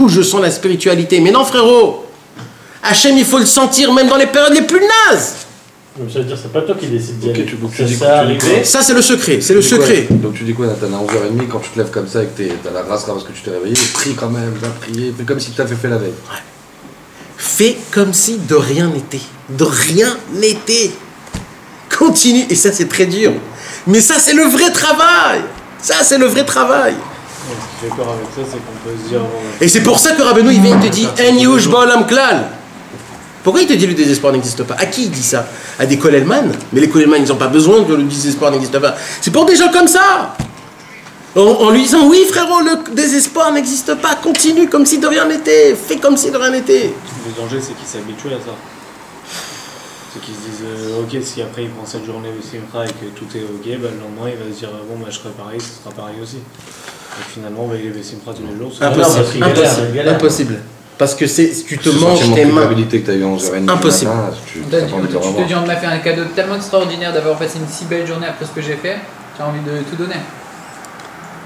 je sens la spiritualité. Mais non, frérot, Hachem, il faut le sentir même dans les périodes les plus nazes. Donc ça veut dire c'est pas toi qui décides d'y aller. Okay, ça c'est le secret, c'est le secret. Donc tu dis quoi, Nathan, à 11h30 quand tu te lèves comme ça et que t'as la grâce parce que tu t'es réveillé, prie quand même, va prier, fais comme si tu t'avais fait la veille. Ouais. Fais comme si de rien n'était. De rien n'était. Continue, et ça c'est très dur. Mais ça c'est le vrai travail. Ça c'est le vrai travail. Ce qui fait peur avec ça, c'est qu'on peut se dire... Et c'est pour ça que Rabbeinu il vient et te dit En yush ba'olam klal. Pourquoi il te dit le désespoir n'existe pas? À qui il dit ça? À des Kollelman? Mais les Kollelman, ils n'ont pas besoin que le désespoir n'existe pas. C'est pour des gens comme ça. En lui disant, oui frérot, le désespoir n'existe pas. Continue comme si de rien n'était. Fais comme si de rien n'était. Le danger, c'est qu'ils s'habituent à ça. C'est qu'ils se disent, ok, si après il prend cette journée de Simcha et que tout est ok, bah, le lendemain il va se dire, bon, bah, je serai pareil, ce sera pareil aussi. Et finalement, bah, il est Simcha tous les jours. Impossible. Impossible. Parce que tu te manges tes mains. Impossible. Tu te dis, on m'a fait un cadeau tellement extraordinaire d'avoir passé une si belle journée après ce que j'ai fait, j'ai envie de tout donner.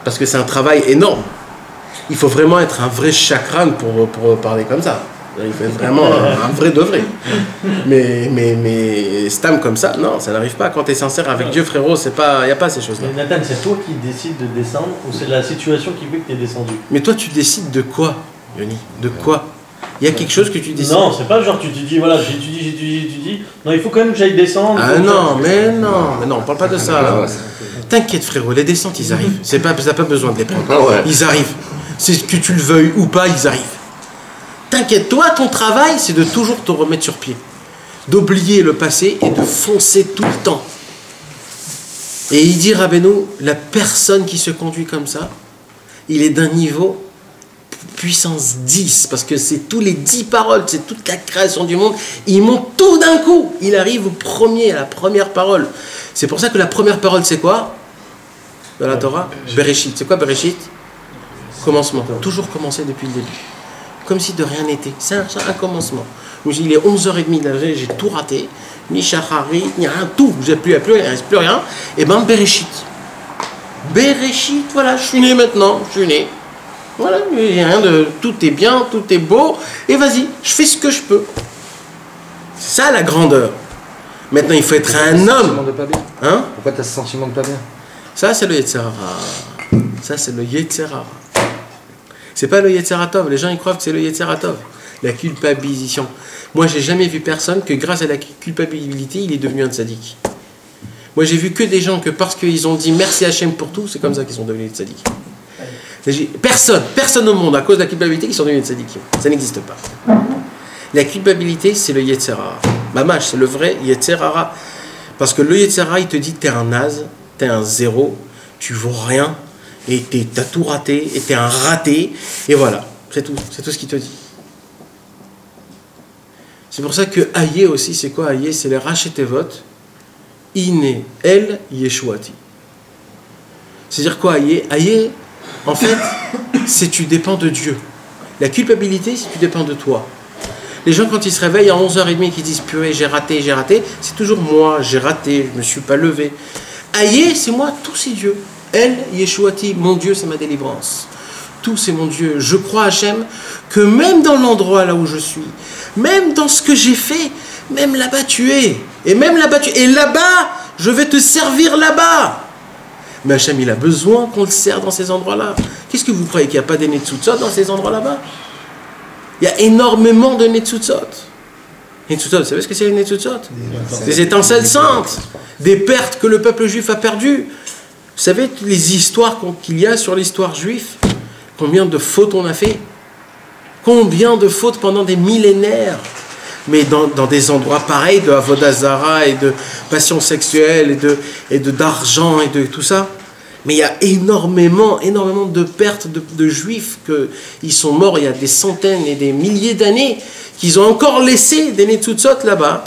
Parce que c'est un travail énorme. Il faut vraiment être un vrai chakran pour parler comme ça. Il faut être vraiment un vrai de vrai. Mais stam comme ça, non, ça n'arrive pas. Quand tu es sincère avec Dieu, frérot, il n'y a pas ces choses-là. Mais Nathan, c'est toi qui décides de descendre ou c'est la situation qui fait que tu es descendu? Mais toi, tu décides de quoi, Yoni? De quoi? Il y a quelque chose que tu décides? Non, c'est pas genre tu te dis, voilà, j'étudie. Non, il faut quand même que j'aille descendre. Ah non, mais non, on parle pas de ça. Là. T'inquiète, frérot, les descentes, ils arrivent. T'as pas besoin de les prendre. Ils arrivent. C'est que tu le veuilles ou pas, ils arrivent. t'inquiète, toi, ton travail, c'est de toujours te remettre sur pied. D'oublier le passé et de foncer tout le temps. Et il dit, Rabbeinu, la personne qui se conduit comme ça, il est d'un niveau puissance 10, parce que c'est tous les 10 paroles, c'est toute la création du monde, il monte tout d'un coup, il arrive au premier, à la première parole. C'est pour ça que la première parole, c'est quoi dans la Torah? Bereshit. C'est quoi Bereshit? Commencement. Toujours commencer depuis le début. Comme si de rien n'était. C'est un commencement. Il est 11h30 de la journée, j'ai tout raté. Ni Shachari, ni rien, tout. Il ne reste plus rien. Et ben Bereshit. Bereshit, voilà, je suis né maintenant, je suis né. Voilà, il n'y a rien de... Tout est bien, tout est beau. Et vas-y, je fais ce que je peux. C'est ça la grandeur. Maintenant, il faut être un homme. Hein? Pourquoi tu as ce sentiment de pas bien? Ça, c'est le Yetzer Hara. Ça, c'est le Yetzer Hara. C'est pas le Yetzer Tov. Les gens, ils croient que c'est le Yetzer Tov. La culpabilisation. Moi, j'ai jamais vu personne que grâce à la culpabilité, il est devenu un tzaddik. Moi, j'ai vu que des gens que parce qu'ils ont dit merci Hachem pour tout, c'est comme ça qu'ils sont devenus des tzaddiks. Personne au monde, à cause de la culpabilité, qui sont devenus des tzaddikim. Ça n'existe pas. La culpabilité, c'est le Yetzer Hara. Mamash, c'est le vrai Yetzer Hara. Parce que le Yetzer Hara, il te dit t'es un naze, t'es un zéro, tu vaux rien, et t'as tout raté, et t'es un raté, et voilà. C'est tout ce qu'il te dit. C'est pour ça que Aïe aussi, c'est quoi Aïe? C'est les Rachetevot, Ine, El, Yeshuati. C'est-à-dire quoi Aïe? Aïe, en fait, c'est tu dépends de Dieu. La culpabilité, c'est tu dépends de toi. Les gens, quand ils se réveillent à 11h30, qui disent purée, j'ai raté, c'est toujours moi, j'ai raté, je ne me suis pas levé. Aïe, c'est moi, tout c'est Dieu. El, Yeshuati, mon Dieu, c'est ma délivrance. Tout c'est mon Dieu. Je crois à Hachem que même dans l'endroit là où je suis, même dans ce que j'ai fait, même là-bas tu es. Et même là-bas tu es. Et là-bas, je vais te servir là-bas. Mais Hachem, il a besoin qu'on le serve dans ces endroits-là. Qu'est-ce que vous croyez qu'il n'y a pas des Netzutzot dans ces endroits là-bas? Il y a énormément de Netzutzot. Netzutzot, vous savez ce que c'est les Netzutzot? Des étincelles saintes. Des pertes que le peuple juif a perdues. Vous savez les histoires qu'il y a sur l'histoire juive? Combien de fautes on a fait? Combien de fautes pendant des millénaires? Mais dans des endroits pareils de Avodah Zara et de passion sexuelle et d'argent et de tout ça. Mais il y a énormément de pertes de juifs qu'ils sont morts il y a des centaines et des milliers d'années, qu'ils ont encore laissé des Netzutzot là-bas.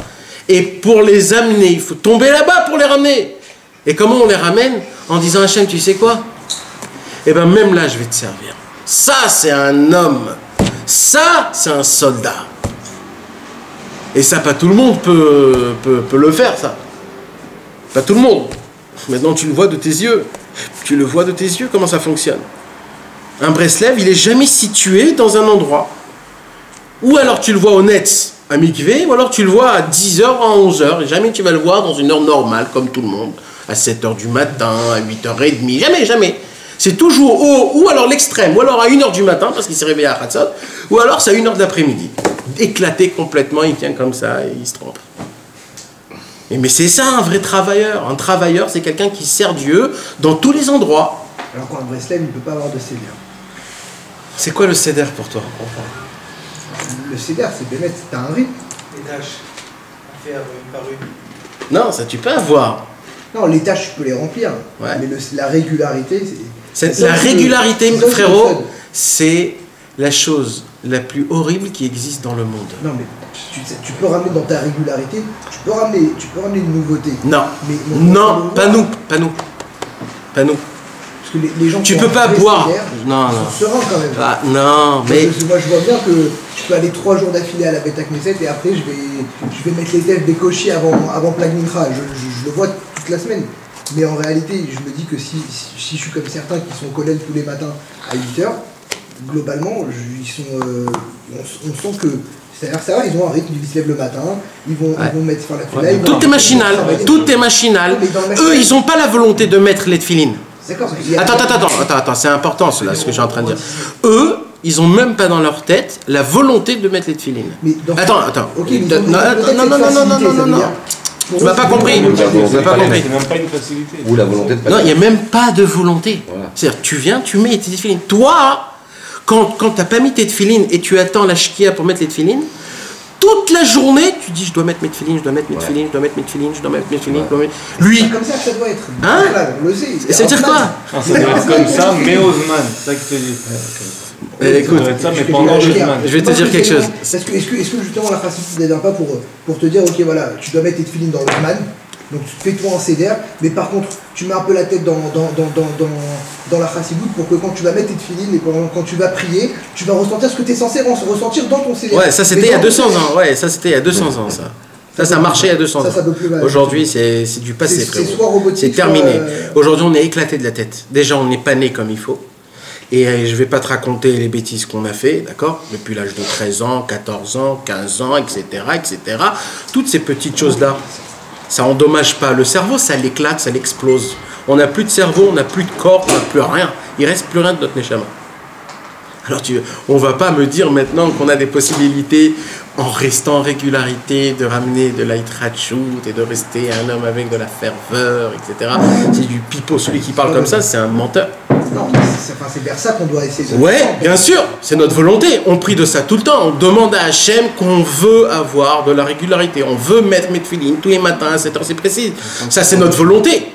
Et pour les amener, il faut tomber là-bas pour les ramener. Et comment on les ramène? En disant à Hachem, tu sais quoi? Eh bien même là, je vais te servir. Ça, c'est un homme. Ça, c'est un soldat. Et ça, pas tout le monde peut le faire, ça. Pas tout le monde. Maintenant, tu le vois de tes yeux. Tu le vois de tes yeux, comment ça fonctionne. Un Breslev, il n'est jamais situé dans un endroit. Ou alors tu le vois au Netz, à Mikvé, ou alors tu le vois à 10h, à 11h. Et jamais tu vas le voir dans une heure normale, comme tout le monde. À 7h du matin, à 8h30. Jamais. C'est toujours ou alors l'extrême, ou alors à 1h du matin, parce qu'il s'est réveillé à Hatzot, ou alors c'est à 1h de l'après-midi. Éclaté complètement, il tient comme ça et il se trompe. Mais c'est ça un vrai travailleur. Un travailleur, c'est quelqu'un qui sert Dieu dans tous les endroits. Alors qu'un Breslev, il ne peut pas avoir de seder. C'est quoi le seder pour toi? Le seder, c'est Bémet, t'as un rythme. Les tâches à faire une par une. Non, ça tu peux avoir. Non, les tâches, tu peux les remplir. Ouais. Mais la régularité, c'est... La régularité, frérot, c'est la chose la plus horrible qui existe dans le monde. Non, mais tu peux ramener dans ta régularité, tu peux ramener une nouveauté. Non, mais pas nous. Parce que les gens tu qui peux ont pas un vrai boire. seder, Non. ils sont sereins quand même. Ah, non, mais... Moi, je vois bien que je peux aller 3 jours d'affilée à la Beta Knesset et après, je vais mettre les têtes des cochis avant Plag Mincha. Je le vois toute la semaine. Mais en réalité, je me dis que si je suis comme certains qui sont au collège tous les matins à 8h, globalement, ils sont, on sent que... C'est-à-dire ça va, ils ont un rythme, ils se lèvent le matin, ils vont mettre faire la tefila. Tout est machinal. Eux, ils n'ont pas la volonté de mettre les tefilines. D'accord. Attends, c'est important cela, ce que je suis en train de dire. Eux, ils n'ont même pas dans leur tête la volonté de mettre les tefilines. Attends. Ok, non. Tu m'as pas compris. C'est même pas une facilité. Ou la volonté de pas. Non, il n'y a même pas de volonté. Voilà. C'est-à-dire, tu viens, tu mets tes tefilines. Toi, Quand tu n'as pas mis tes tefilines et tu attends la shkia pour mettre les tefilines, toute la journée, tu dis je dois mettre mes tefilines, je dois mettre mes tefilines, je dois mettre mes tefilines, je dois mettre mes tefilines. Lui. C'est comme ça que ça doit être. Hein? Voilà, on le sait. Et ça veut dire quoi? Ça doit être comme ça, mais Osman, c'est ça que je te dis. Écoute, Ça doit être ça, mais pendant Osman. je vais te dire quelque chose. Est-ce que justement la facilité ne vient pas pour te dire, ok, voilà, tu dois mettre tes tefilines dans le man, donc fais-toi en CDR, mais par contre, tu mets un peu la tête dans la chassidoute pour que quand tu vas mettre tes tefilines et quand tu vas prier, tu vas ressentir ce que tu es censé ressentir dans ton CDR. Ouais, ça c'était il y a 200 ans. Ouais, ça c'était il y a 200 ans, ça. Ça marchait il y a 200 ans. Aujourd'hui, c'est du passé, frérot. C'est terminé. Aujourd'hui, on est éclaté de la tête. Déjà, on n'est pas né comme il faut. Et je vais pas te raconter les bêtises qu'on a fait, d'accord? Depuis l'âge de 13 ans, 14 ans, 15 ans, etc., etc. Toutes ces petites choses-là, ça endommage pas. Le cerveau, ça l'éclate, ça l'explose. On n'a plus de cerveau, on n'a plus de corps, on n'a plus rien. Il reste plus rien de notre neshama. Alors on va pas me dire maintenant qu'on a des possibilités en restant en régularité de ramener de l'aitrachout et de rester un homme avec de la ferveur, etc. C'est du pipeau. Celui qui parle comme ça, c'est un menteur. Non, c'est vers ça qu'on doit essayer de... Ouais, bien sûr, c'est notre volonté. On prie de ça tout le temps. On demande à Hachem qu'on veut avoir de la régularité. On veut mettre mes tefilines tous les matins à 7h, c'est précis. Ça, c'est notre volonté.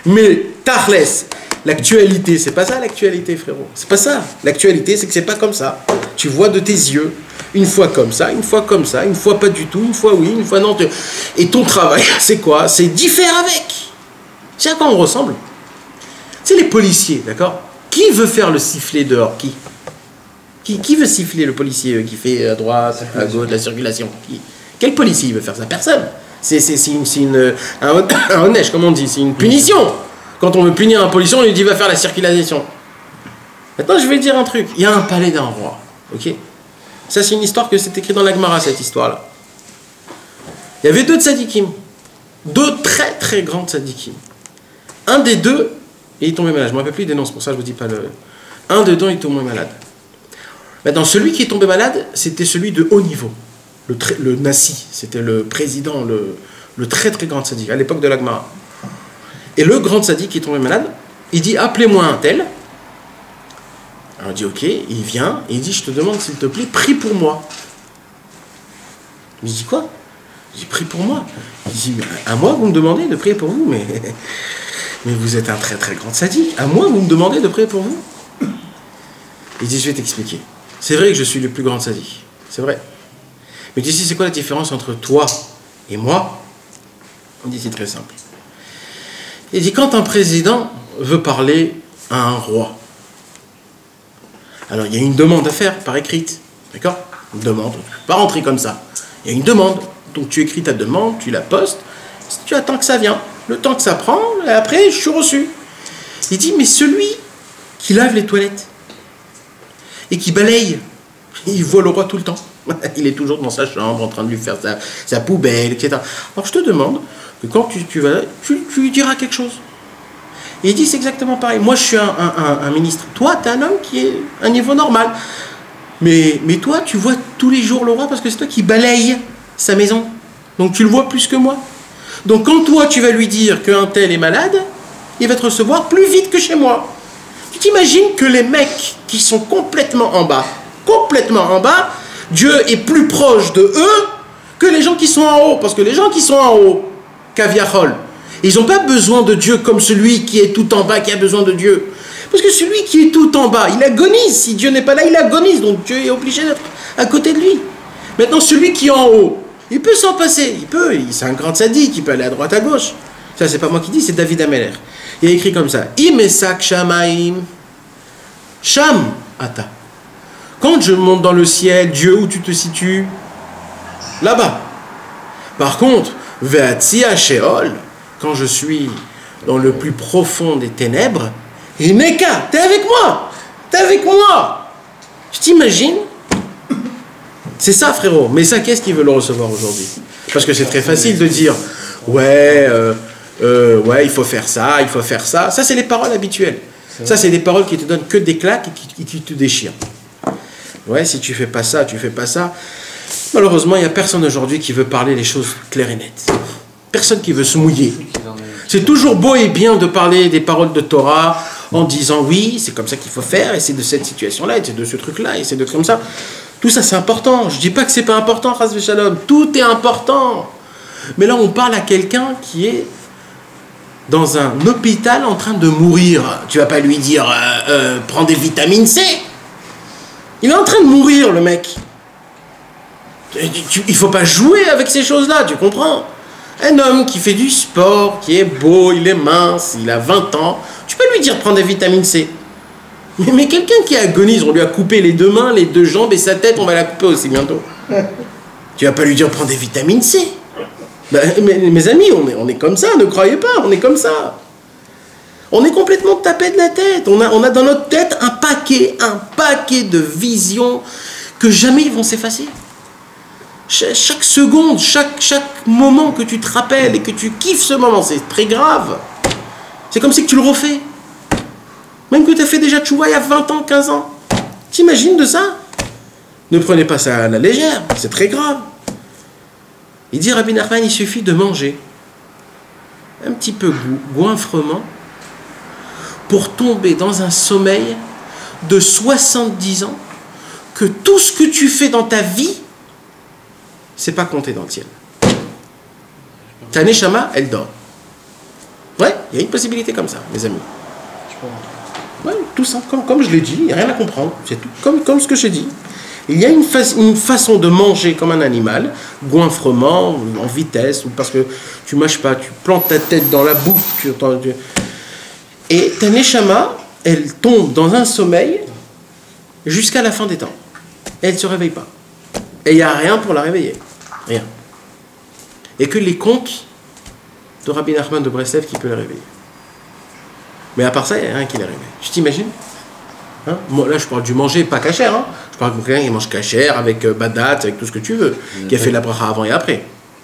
Mais, Tarles, l'actualité, c'est pas ça l'actualité, frérot. C'est pas ça. L'actualité, c'est que c'est pas comme ça. Tu vois de tes yeux, une fois comme ça, une fois comme ça, une fois pas du tout, une fois oui, une fois non. Et ton travail, c'est quoi? C'est d'y faire avec. C'est à quoi on ressemble? C'est les policiers, d'accord? Qui veut faire le sifflet dehors? Qui veut siffler le policier qui fait à droite, à gauche, la circulation? Quel policier veut faire ça? Personne. C'est un honnête, comme on dit, c'est une punition. Quand on veut punir un policier, on lui dit va faire la circulation. Maintenant, je vais dire un truc. Il y a un palais d'un roi, ok? Ça, c'est une histoire que c'est écrit dans la Gemara, cette histoire-là. Il y avait deux tzadikim, deux très très grands tzadikim. Un des deux, il est tombé malade. Je ne me rappelle plus des noms, c'est pour ça que je ne vous dis pas le... Un dedans, il est tombé malade. Maintenant, celui qui est tombé malade, c'était celui de haut niveau. Le Nassi, c'était le président, le très très grand tzaddik, à l'époque de la Gemara. Et le grand tzaddik qui est tombé malade, il dit, appelez-moi un tel. Alors il dit, ok, il vient, et il dit, je te demande s'il te plaît, prie pour moi. Il dit, quoi? Il dit, prie pour moi. Il dit, à moi, vous me demandez de prier pour vous, mais vous êtes un très très grand tzaddik. À moi, vous me demandez de prier pour vous? Il dit, je vais t'expliquer. C'est vrai que je suis le plus grand tzaddik. C'est vrai. Mais il dit, c'est quoi la différence entre toi et moi? Il dit, c'est très simple. Il dit, quand un président veut parler à un roi, alors il y a une demande à faire par écrite. D'accord? Une demande. Tu ne peux pas rentrer comme ça. Il y a une demande. Donc tu écris ta demande, tu la postes, tu attends que ça vienne. Le temps que ça prend, et après, je suis reçu. Il dit, mais celui qui lave les toilettes et qui balaye, il voit le roi tout le temps. Il est toujours dans sa chambre en train de lui faire sa poubelle, etc. Alors je te demande que quand tu vas là, tu lui diras quelque chose. Et il dit, c'est exactement pareil. Moi, je suis un ministre. Toi, tu es un homme qui est à un niveau normal. Mais toi, tu vois tous les jours le roi parce que c'est toi qui balaye sa maison. Donc tu le vois plus que moi. Donc quand toi, tu vas lui dire qu'un tel est malade, il va te recevoir plus vite que chez moi. Tu t'imagines que les mecs qui sont complètement en bas, Dieu est plus proche de eux que les gens qui sont en haut. Parce que les gens qui sont en haut, Kaviachol, ils n'ont pas besoin de Dieu comme celui qui est tout en bas qui a besoin de Dieu. Parce que celui qui est tout en bas, il agonise. Si Dieu n'est pas là, il agonise. Donc Dieu est obligé d'être à côté de lui. Maintenant, celui qui est en haut, il peut s'en passer. C'est un grand sadique, il peut aller à droite, à gauche. Ça, c'est pas moi qui dis, c'est David Ameller. Il a écrit comme ça. Imesak Shamaim Sham Ata. Quand je monte dans le ciel, Dieu, où tu te situes? Là-bas. Par contre, Ve'atzia Sheol, quand je suis dans le plus profond des ténèbres, Ineka, t'es avec moi! T'es avec moi! Je t'imagine? C'est ça, frérot. Mais ça, qu'est-ce qu'ils veulent le recevoir aujourd'hui? Parce que c'est très facile de dire, ouais, il faut faire ça, il faut faire ça. Ça, c'est les paroles habituelles. Ça, c'est des paroles qui te donnent que des claques et qui te déchirent. Ouais, si tu fais pas ça, tu fais pas ça. Malheureusement, il n'y a personne aujourd'hui qui veut parler les choses claires et nettes. Personne qui veut se mouiller. C'est toujours beau et bien de parler des paroles de Torah. en disant oui, c'est comme ça qu'il faut faire, et c'est de cette situation-là, et c'est de ce truc-là, et c'est de comme ça. Tout ça, c'est important. Je dis pas que c'est pas important, Chas v'Shalom. Tout est important. Mais là, on parle à quelqu'un qui est dans un hôpital en train de mourir. Tu vas pas lui dire prends des vitamines C. Il est en train de mourir, le mec. Il faut pas jouer avec ces choses-là, tu comprends? Un homme qui fait du sport, qui est beau, il est mince, il a 20 ans, tu peux lui dire prends des vitamines C. Mais quelqu'un qui agonise, on lui a coupé les 2 mains, les 2 jambes et sa tête, on va la couper aussi bientôt. Tu vas pas lui dire prends des vitamines C. Mes amis, on est comme ça, ne croyez pas, on est comme ça. On est complètement tapé de la tête. On a dans notre tête un paquet de visions que jamais ils vont s'effacer. Chaque seconde, chaque moment que tu te rappelles et que tu kiffes ce moment, c'est très grave. C'est comme si tu le refais. Même que tu as fait déjà tchouva il y a 20 ans, 15 ans. T'imagines de ça? Ne prenez pas ça à la légère, c'est très grave. Il dit Rabbi Nachman, il suffit de manger un petit peu goinfrement pour tomber dans un sommeil de 70 ans, que tout ce que tu fais dans ta vie, c'est pas compté dans le ciel. Ta neshama, elle dort. Ouais, il y a une possibilité comme ça, mes amis. Ouais, tout ça, comme je l'ai dit, il n'y a rien à comprendre. C'est tout comme ce que j'ai dit. Il y a une façon de manger comme un animal, goinfrement, en vitesse, ou parce que tu mâches pas, tu plantes ta tête dans la bouffe. Et ta neshama, elle tombe dans un sommeil jusqu'à la fin des temps. Et elle ne se réveille pas. Et il n'y a rien pour la réveiller. Rien. Et que les contes de Rabbi Nachman de Breslev qui peut la réveiller. Mais à part ça, il n'y a rien qui la réveille. Tu t'imagines? Hein? Moi, là, je parle du manger pas cachère. Hein? Je parle de quelqu'un qui mange cachère, avec badat, avec tout ce que tu veux, Nathan, qui a fait la bracha avant et après.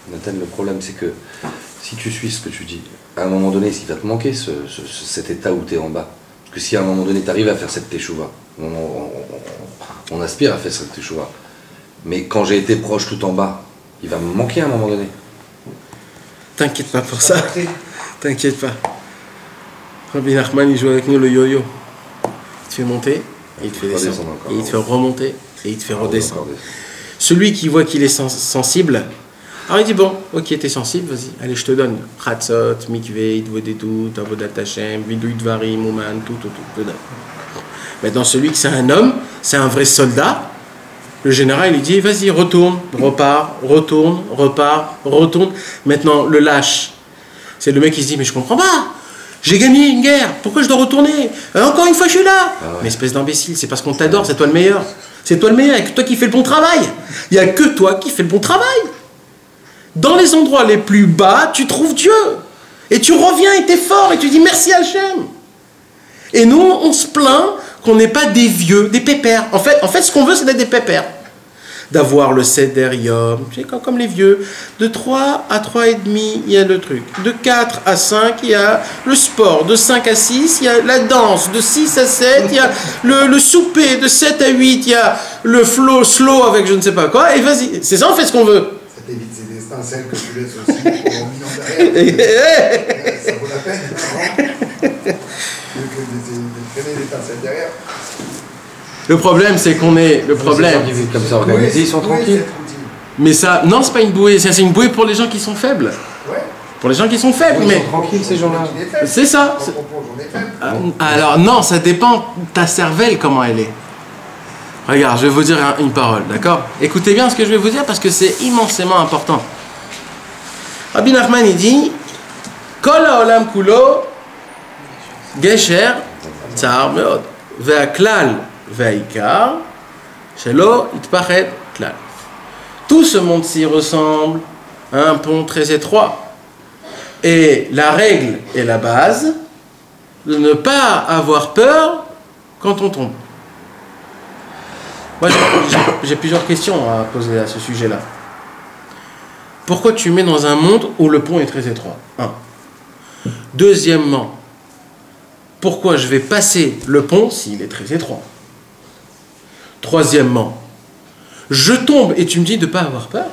Nathan, le problème, c'est que si tu suis ce que tu dis, à un moment donné, il va te manquer cet état où tu es en bas. Parce que si à un moment donné, tu arrives à faire cette teshuva, on aspire à faire cette teshuva. Mais quand j'ai été proche tout en bas, il va me manquer à un moment donné. T'inquiète pas pour ça. T'inquiète pas. Rabbi Nachman, il joue avec nous le yo-yo. Il te fait monter, et il te fait descendre. Et il te fait remonter, et il te fait redescendre. Celui qui voit qu'il est sensible, alors il dit bon, ok, t'es sensible, vas-y, allez, je te donne. Chatzot, mikveh, idvodedut, avodat Hashem, vidouit dvarim, mouman, tout, je te donne. Maintenant, celui qui c'est un homme, c'est un vrai soldat, le général, il dit, vas-y, retourne, repars, retourne, repars, retourne. Maintenant, le lâche, c'est le mec qui se dit, mais je comprends pas. J'ai gagné une guerre, pourquoi je dois retourner? Encore une fois, je suis là. Ah ouais. Mais espèce d'imbécile, c'est parce qu'on t'adore, c'est toi le meilleur. C'est toi le meilleur, il n'y a que toi qui fais le bon travail. Il n'y a que toi qui fais le bon travail. Dans les endroits les plus bas, tu trouves Dieu. Et tu reviens et t'es fort et tu dis merci Hachem. Et nous, on se plaint qu'on n'est pas des vieux, des pépères. En fait, ce qu'on veut, c'est d'être des pépères. D'avoir le Seder Yom, comme les vieux. De 3 à 3,5, il y a le truc. De 4 à 5, il y a le sport. De 5 à 6, il y a la danse. De 6 à 7, il y a le souper. De 7 à 8, il y a le slow avec je ne sais pas quoi. Et vas-y, c'est ça, on fait ce qu'on veut. Ça t'évite ces étincelles que tu laisses aussi pendant 1000 ans derrière. Ça vaut la peine, non? Que de traîner l'étincelle derrière. Le problème, c'est qu'on est... Le problème... Comme ça, organisés, ils sont tranquilles. Mais ça... Non, c'est pas une bouée. C'est une bouée pour les gens qui sont faibles. Ouais. Pour les gens qui sont faibles, mais... Ils sont tranquilles, ces gens-là. C'est ça. Alors, non, ça dépend ta cervelle, comment elle est. Regarde, je vais vous dire une parole, d'accord? Écoutez bien ce que je vais vous dire, parce que c'est immensément important. Rabbi Nachman, il dit... Kol haolam kulo gesher tsar meod. Ve'aklal ve'aikar shelo itpachet klal. Tout ce monde-ci ressemble à un pont très étroit. Et la règle et la base de ne pas avoir peur quand on tombe. Moi, j'ai plusieurs questions à poser à ce sujet-là. Pourquoi tu mets dans un monde où le pont est très étroit? Un. Deuxièmement, pourquoi je vais passer le pont s'il est très étroit? Troisièmement, je tombe et tu me dis de ne pas avoir peur?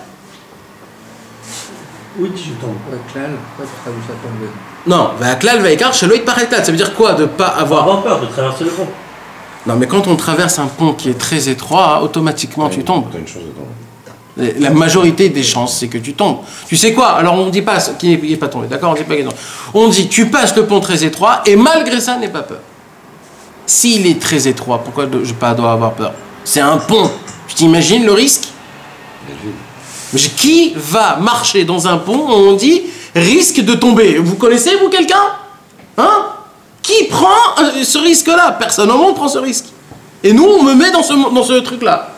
Oui, je tombe. Non, Vaklal, Vaikar, Sheloït Paretat. Ça veut dire quoi? De ne pas avoir peur de traverser le pont. Non, mais quand on traverse un pont qui est très étroit, automatiquement tu tombes. T'as une chance de tomber. La majorité des chances, c'est que tu tombes. Tu sais quoi? Alors on dit pas qu'il n'est pas tombé, d'accord? On dit pas qu'il est tombé. On dit tu passes le pont très étroit et malgré ça, n'aie pas peur. S'il est très étroit, pourquoi je dois avoir peur? C'est un pont. Tu t'imagines le risque? Mais qui va marcher dans un pont où on dit risque de tomber? Vous connaissez, vous, quelqu'un? Hein? Qui prend ce risque-là? Personne au monde prend ce risque. Et nous, on me met dans ce truc-là.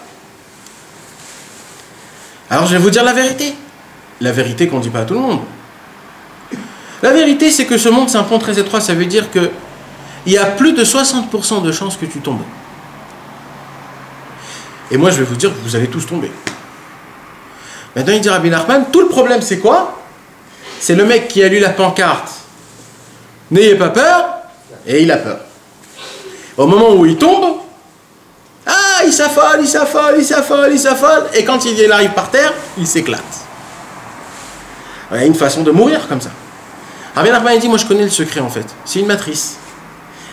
Alors, je vais vous dire la vérité. La vérité qu'on ne dit pas à tout le monde. La vérité, c'est que ce monde, c'est un pont très étroit. Ça veut dire que il y a plus de 60% de chances que tu tombes. Et moi, je vais vous dire que vous allez tous tomber. Maintenant, il dit Rabbi Nachman, tout le problème, c'est quoi? C'est le mec qui a lu la pancarte. N'ayez pas peur, et il a peur. Au moment où il tombe, ah, il s'affole, et quand il arrive par terre, il s'éclate. Il y a une façon de mourir comme ça. Rabbi Nachman dit, moi je connais le secret en fait. C'est une matrice.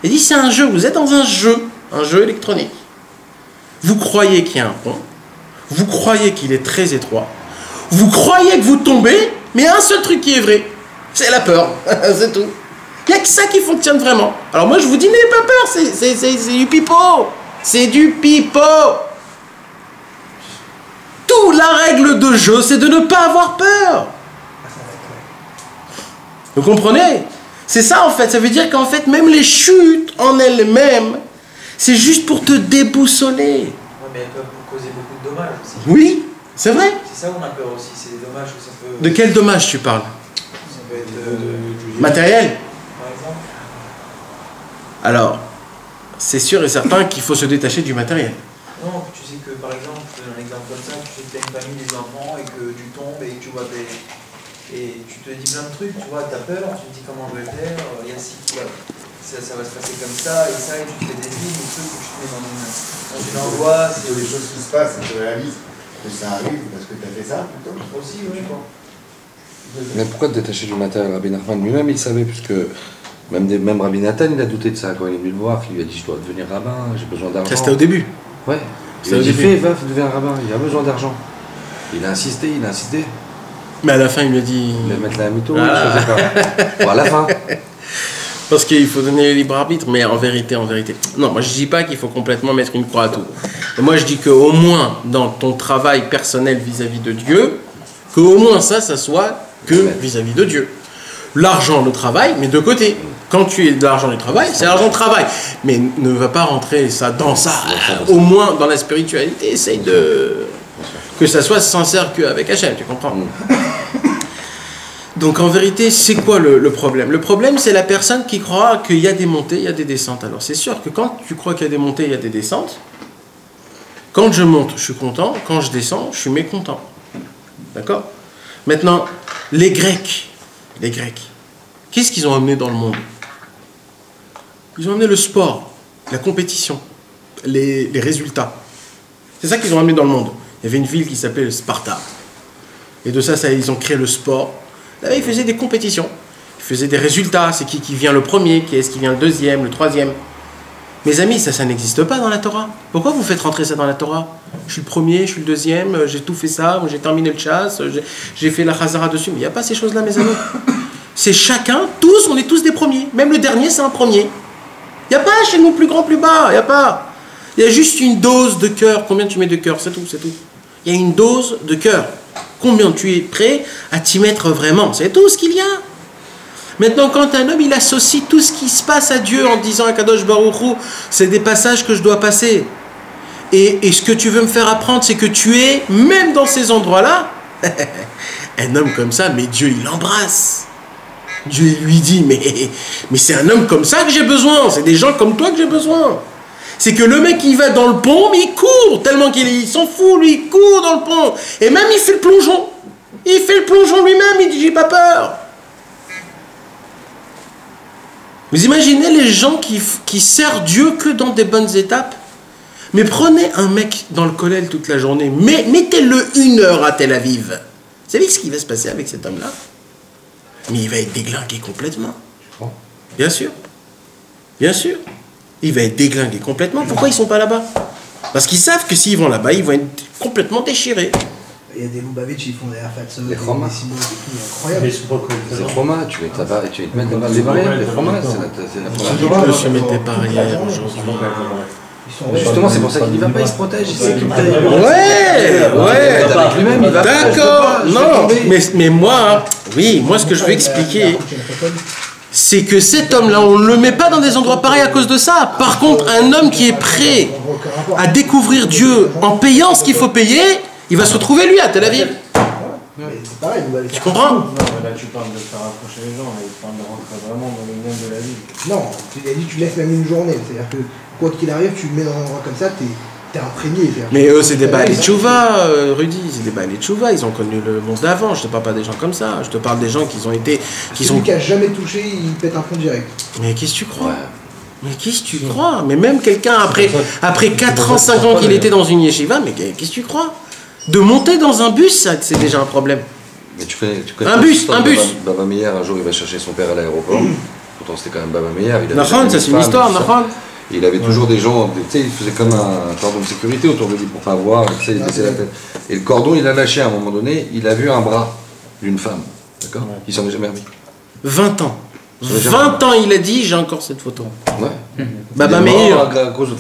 Il dit, c'est un jeu, vous êtes dans un jeu électronique. Vous croyez qu'il y a un pont, vous croyez qu'il est très étroit, vous croyez que vous tombez, mais il y a un seul truc qui est vrai, c'est la peur, c'est tout. Il n'y a que ça qui fonctionne vraiment. Alors moi je vous dis, n'ayez pas peur, c'est du pipeau. C'est du pipeau. Tout la règle de jeu, c'est de ne pas avoir peur. Vous comprenez? C'est ça en fait, ça veut dire qu'en fait, même les chutes en elles-mêmes, c'est juste pour te déboussoler. Ouais, mais elles peuvent causer beaucoup de dommages aussi. Oui, c'est vrai. C'est ça où on a peur aussi, c'est les dommages que ça peut... De quel dommage tu parles? Ça peut être... matériel? Par exemple. Alors, c'est sûr et certain qu'il faut se détacher du matériel. Non, tu sais que par exemple, je te donne un exemple comme ça, tu sais que tu as une famille, des enfants, et que tu tombes et que tu vois et tu te dis plein de trucs, tu vois, tu as peur, tu te dis comment je vais faire, il y a si, tu vois, ça va se passer comme ça, et tu te fais des lignes, des trucs, où tu te mets dans une angoisse. C'est des choses qui se passent, et tu réalises que ça arrive parce que tu as fait ça plutôt. Aussi, oui, quoi. Mais pourquoi te détacher du matériel? Rabbi Nachman lui-même, il savait, puisque même Rabbi Nathan, il a douté de ça quand il est venu le voir, il lui a dit, je dois devenir rabbin, j'ai besoin d'argent. Ça, c'était au début. Ouais. Il a dit, va, deviens rabbin, il a besoin d'argent. Il a insisté. Mais à la fin, il lui a dit... Il va mettre la mytho, je sais pas. Bon, à la fin. Parce qu'il faut donner le libre arbitre, mais en vérité. Non, moi je dis pas qu'il faut complètement mettre une croix à tout. Mais moi je dis qu'au moins dans ton travail personnel vis-à-vis de Dieu, qu'au moins ça soit que vis-à-vis de Dieu. L'argent, le travail, mais de côté. Quand tu es de l'argent du travail, c'est l'argent de travail. Mais ne va pas rentrer ça dans ça. Au moins dans la spiritualité, essaye de... que ça soit sincère qu'avec Hachem, tu comprends? Donc en vérité, c'est quoi le problème? Le problème, c'est la personne qui croit qu'il y a des montées, il y a des descentes. Alors c'est sûr que quand tu crois qu'il y a des montées, il y a des descentes, quand je monte, je suis content, quand je descends, je suis mécontent. D'accord? Maintenant, les Grecs, qu'est-ce qu'ils ont amené dans le monde? Ils ont amené le sport, la compétition, les résultats. C'est ça qu'ils ont amené dans le monde. Il y avait une ville qui s'appelait Sparta. Et de ça, ils ont créé le sport. Là, ils faisaient des compétitions. Ils faisaient des résultats. C'est qui vient le premier, qui est-ce qui vient le deuxième, le troisième. Mes amis, ça n'existe pas dans la Torah. Pourquoi vous faites rentrer ça dans la Torah? Je suis le premier, je suis le deuxième, j'ai tout fait ça, j'ai terminé le chasse, j'ai fait la chazara dessus. Mais il n'y a pas ces choses-là, mes amis. C'est chacun, tous, on est tous des premiers. Même le dernier, c'est un premier. Il n'y a pas chez nous plus grand, plus bas. Il n'y a pas. Il y a juste une dose de cœur. Combien tu mets de cœur? C'est tout, c'est tout. Il y a une dose de cœur. Combien tu es prêt à t'y mettre vraiment? C'est tout ce qu'il y a. Maintenant, quand un homme, il associe tout ce qui se passe à Dieu en disant à Kadosh Baruch Hu, c'est des passages que je dois passer. Et ce que tu veux me faire apprendre, c'est que tu es, même dans ces endroits-là, un homme comme ça, mais Dieu, il l'embrasse. Dieu lui dit, mais c'est un homme comme ça que j'ai besoin. C'est des gens comme toi que j'ai besoin. C'est que le mec, il va dans le pont, mais il court, tellement qu'il s'en fout, lui, il court dans le pont. Et même, il fait le plongeon. Il fait le plongeon lui-même, il dit, j'ai pas peur. Vous imaginez les gens qui servent Dieu que dans des bonnes étapes? Mais prenez un mec dans le kollel toute la journée, mettez-le 1 heure à Tel Aviv. Vous savez ce qui va se passer avec cet homme-là? Mais il va être déglingué complètement. Bien sûr. Bien sûr. Il va être déglingué complètement. Pourquoi ils ne sont pas là-bas? Parce qu'ils savent que s'ils vont là-bas, ils vont être complètement déchirés. Il y a des Lubavitch, ils font des Airfatsot, Les Romains. incroyable. Les Romains, tu vas te mettre des barrières, les Romains, c'est la Je se mettre des barrières aujourd'hui. Justement, c'est pour ça qu'il n'y va pas, il se protège, il sait qu'il peut. Ouais. Avec lui-même, il va. D'accord. Non, mais moi, oui, moi ce que je veux expliquer, c'est que cet homme-là, on ne le met pas dans des endroits pareils à cause de ça. Par contre, un homme qui est prêt à découvrir Dieu en payant ce qu'il faut payer, il va se retrouver lui à Tel Aviv. C'est pareil, Tu comprends? Non, mais là tu parles de faire approcher les gens, il parle de rentrer vraiment dans le monde de la vie. Non, tu as dit tu laisses même une journée. C'est-à-dire que quoi qu'il arrive, tu le mets dans un endroit comme ça, t'es imprégné. Mais eux, c'est des Baalei Tchouva, Rudy, c'est des Baalei Tchouva, ils ont connu le monde d'avant. Je te parle pas des gens comme ça, je te parle des gens qui ont été. Celui qui a jamais touché, il pète un pont direct. Mais qu'est-ce que tu crois? Mais qu'est-ce que tu crois? Mais même quelqu'un après 4 ans, 5 ans qu'il était dans une yeshiva, mais qu'est-ce que tu crois? De monter dans un bus, c'est déjà un problème. Mais tu connais Un bus. Baba Meir, un jour, il va chercher son père à l'aéroport. Pourtant, c'était quand même Baba Meir. Nahon, ça c'est une histoire, Nahon. Il avait toujours des gens, tu sais, il faisait comme un cordon de sécurité autour de lui pour pas voir, tu sais, il baissait la tête. Et le cordon, il a lâché à un moment donné, il a vu un bras d'une femme, d'accord? Il s'en est jamais remis. 20 ans. 20 ans, il a dit, j'ai encore cette photo. Ouais. Baba Meir.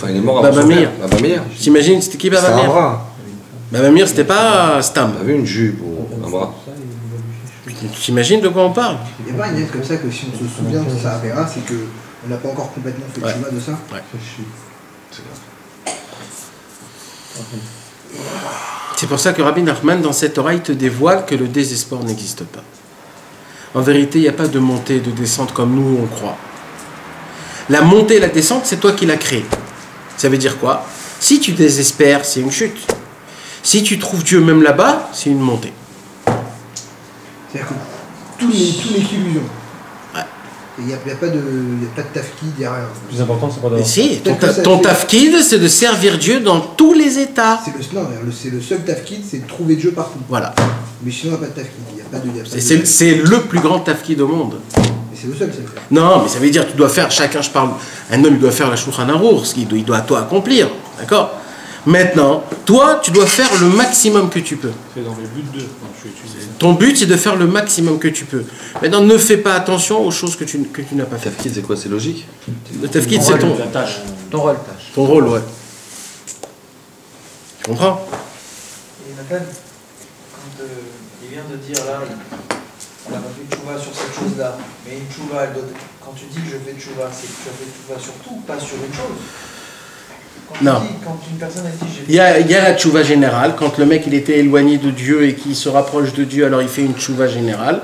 Il est mort Baba Meir. Baba Meir. T'imagines, c'était qui Baba Meir? Meir? Un bras. Baba Meir, c'était pas Stam. Il avait une jupe ou un bras. T'imagines de quoi on parle? Il n'y a pas une lettre comme ça que si on se souvient de ça verra, c'est qu'on n'a pas encore complètement fait le chemin de ça. Ouais. C'est pour ça que Rabbi Nachman, dans cette Torah, il te dévoile que le désespoir n'existe pas. En vérité, il n'y a pas de montée et de descente comme nous on croit. La montée et la descente, c'est toi qui l'as créée. Ça veut dire quoi? Si tu désespères, c'est une chute. Si tu trouves Dieu même là-bas, c'est une montée. C'est-à-dire que tout n'est qu'illusion. Il n'y a pas de tafkid, il n'y a rien. Le plus important, c'est pas d'avoir. Si, ton tafkid, c'est de servir Dieu dans tous les états. C'est le seul tafkid, c'est de trouver Dieu partout. Voilà. Mais sinon, il n'y a pas de tafkid. C'est le plus grand tafkid au monde. Mais c'est le seul, c'est le faire. Non, mais ça veut dire que tu dois faire, chacun, je parle, un homme, il doit faire la Shulchan Arour, il doit toi accomplir. D'accord? Maintenant, toi, tu dois faire le maximum que tu peux. C'est dans le but de. Ton but, c'est de faire le maximum que tu peux. Maintenant, ne fais pas attention aux choses que tu n'as pas fait. Tafkid, c'est quoi? C'est logique? Le tafkid, c'est ton tâche. Ton rôle. Ton rôle, ouais. Tu comprends? Et Nathan, quand il vient de dire là, on n'a pas fait de tchouva sur cette chose-là, mais une tchouva, quand tu dis que je fais de tchouva, c'est que tu as fait de tchouva sur tout, pas sur une chose. Quand une personne a dit il y a la tchouva générale, quand le mec il était éloigné de Dieu et qu'il se rapproche de Dieu, alors il fait une tchouva générale,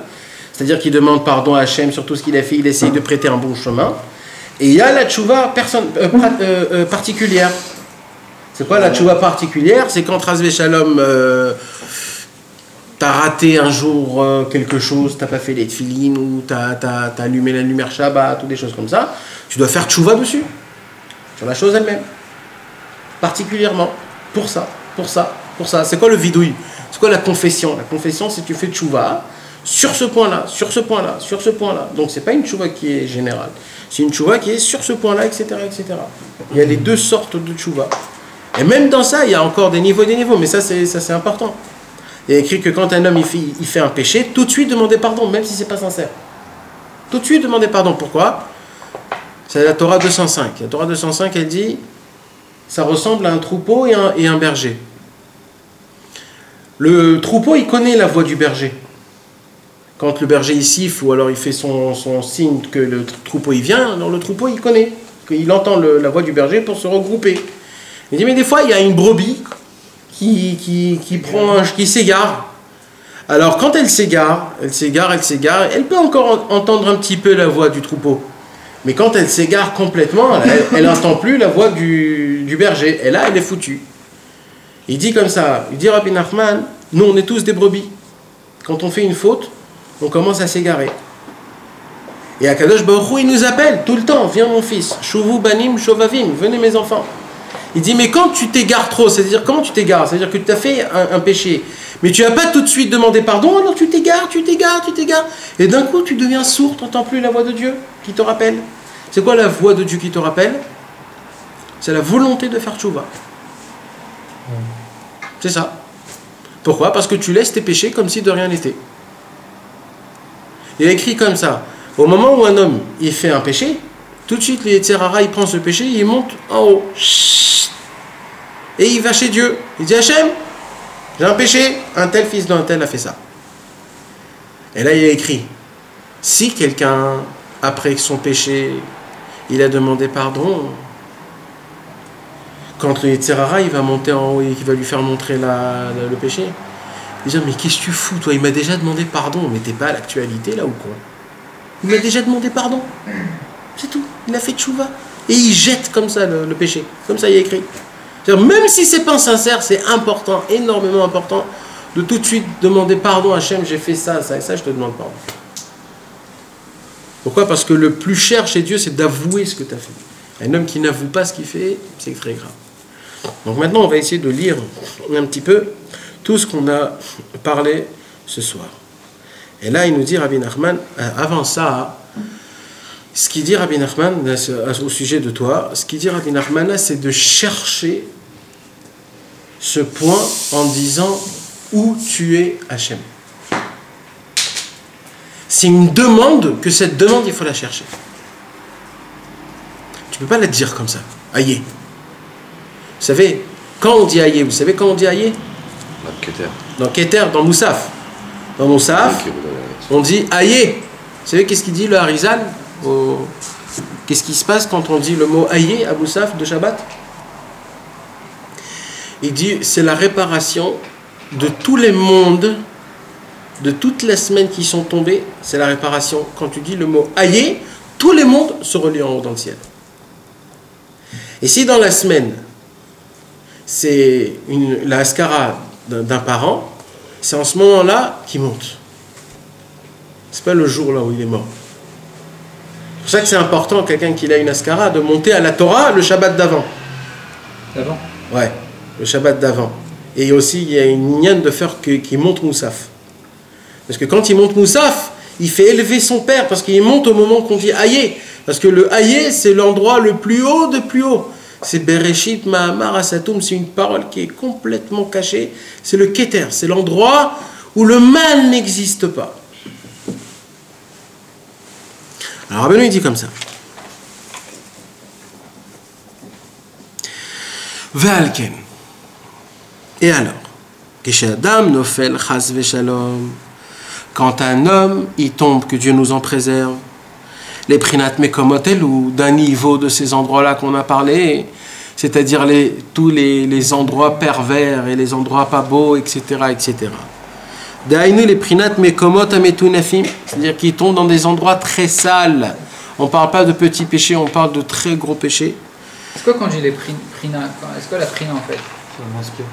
c'est-à-dire qu'il demande pardon à Hachem sur tout ce qu'il a fait, il essaye de prêter un bon chemin. Et il y a la tchouva particulière. C'est quoi la tchouva particulière? C'est quand Razvé Shalom, t'as raté un jour quelque chose, t'as pas fait les tefilines ou t'as allumé la lumière Shabbat ou des choses comme ça, tu dois faire tchouva dessus, sur la chose elle-même. Particulièrement, pour ça. C'est quoi le vidouille? C'est quoi la confession? La confession, c'est que tu fais tchouva sur ce point-là. Donc, c'est pas une tchouva qui est générale. C'est une tchouva qui est sur ce point-là, etc., etc. Il y a les deux sortes de tchouva. Et même dans ça, il y a encore des niveaux, mais ça, c'est important. Il y a écrit que quand un homme il fait un péché, tout de suite demander pardon, même si c'est pas sincère. Tout de suite demander pardon. Pourquoi? C'est la Torah 205. La Torah 205, elle dit... Ça ressemble à un troupeau et un berger. Le troupeau, il connaît la voix du berger. Quand le berger il siffle ou alors il fait son signe que le troupeau il vient, alors le troupeau il connaît. Il entend la voix du berger pour se regrouper. Il dit mais des fois il y a une brebis qui s'égare. Alors quand elle s'égare, elle peut encore entendre un petit peu la voix du troupeau. Mais quand elle s'égare complètement, elle n'entend plus la voix du berger. Et là, elle est foutue. Il dit comme ça, il dit Rabbi Nachman, nous on est tous des brebis. Quand on fait une faute, on commence à s'égarer. Et Akadosh Baruch Hu, il nous appelle tout le temps, viens mon fils, Shuvu banim shovavim, venez mes enfants. Il dit, mais quand tu t'égares trop, c'est-à-dire comment tu t'égares? C'est-à-dire que tu as fait un péché, mais tu n'as pas tout de suite demandé pardon, alors tu t'égares. Et d'un coup, tu deviens sourd, tu n'entends plus la voix de Dieu. qui te rappelle. C'est quoi la voix de Dieu qui te rappelle? C'est la volonté de faire tchouva. C'est ça. Pourquoi? Parce que tu laisses tes péchés comme si de rien n'était. Il est écrit comme ça. Au moment où un homme il fait un péché, tout de suite, les Yetzirara, il prend ce péché, il monte en haut. Et il va chez Dieu. Il dit, Hachem, j'ai un péché, un tel fils d'un tel a fait ça. Et là, il est écrit, si quelqu'un, après son péché, il a demandé pardon, quand le Yetzirara, il va monter en haut et qu'il va lui faire montrer le péché, il dit, mais qu'est-ce que tu fous, toi? Il m'a déjà demandé pardon, mais t'es pas à l'actualité, là, ou quoi? Il m'a déjà demandé pardon. C'est tout. Il a fait tchouva. Et il jette comme ça le péché. Comme ça, il est écrit. Même si c'est pas sincère, c'est important, énormément important, de tout de suite demander pardon à Hachem, j'ai fait ça, ça et ça, je te demande pardon. Pourquoi? Parce que le plus cher chez Dieu, c'est d'avouer ce que tu as fait. Un homme qui n'avoue pas ce qu'il fait, c'est très grave. Donc maintenant, on va essayer de lire un petit peu tout ce qu'on a parlé ce soir. Et là, il nous dit, Rabbi Nachman, avant ça, ce qu'il dit Rabbi Nachman au sujet de toi, ce qu'il dit Rabbi Nachman, c'est de chercher ce point en disant où tu es Hachem. C'est une demande, que cette demande, il faut la chercher. Tu ne peux pas la dire comme ça. Aïe. Vous savez, quand on dit aïe, vous savez quand on dit aïe? Dans Keter, dans Moussaf. Dans Moussaf, on dit aïe. Vous savez qu'est-ce qu'il dit le Harizal? Qu'est-ce qui se passe quand on dit le mot aïe à Moussaf de Shabbat? Il dit c'est la réparation de tous les mondes, de toutes les semaines qui sont tombées. C'est la réparation. Quand tu dis le mot aïe, tous les mondes se relient en haut dans le ciel. Et si dans la semaine, c'est la haskara d'un parent, c'est en ce moment-là qu'il monte. C'est pas le jour là où il est mort. C'est pour ça que c'est important, quelqu'un qui a une haskara, de monter à la Torah le Shabbat d'avant. D'avant? Ouais, le Shabbat d'avant. Et aussi, il y a une nienne de faire qu'il monte Moussaf. Parce que quand il monte Moussaf, il fait élever son père, parce qu'il monte au moment qu'on dit aïe. Parce que le aïe, c'est l'endroit le plus haut de plus haut. C'est Bereshit Mahamar Asatoum, c'est une parole qui est complètement cachée. C'est le Keter, c'est l'endroit où le mal n'existe pas. Alors Rabbeinu il dit comme ça. Ve'alken. Et alors, Keshadam nofel chas veshalom. Quand un homme il tombe, que Dieu nous en préserve, les prinat mekomotel ou d'un niveau de ces endroits-là qu'on a parlé, c'est-à-dire tous les endroits pervers et les endroits pas beaux, etc., etc. D'aïnou les prinat mekomot ametunafim, c'est-à-dire qu'ils tombent dans des endroits très sales. On ne parle pas de petits péchés, on parle de très gros péchés. Est-ce que quand je dis les prina, est-ce que la prina en fait?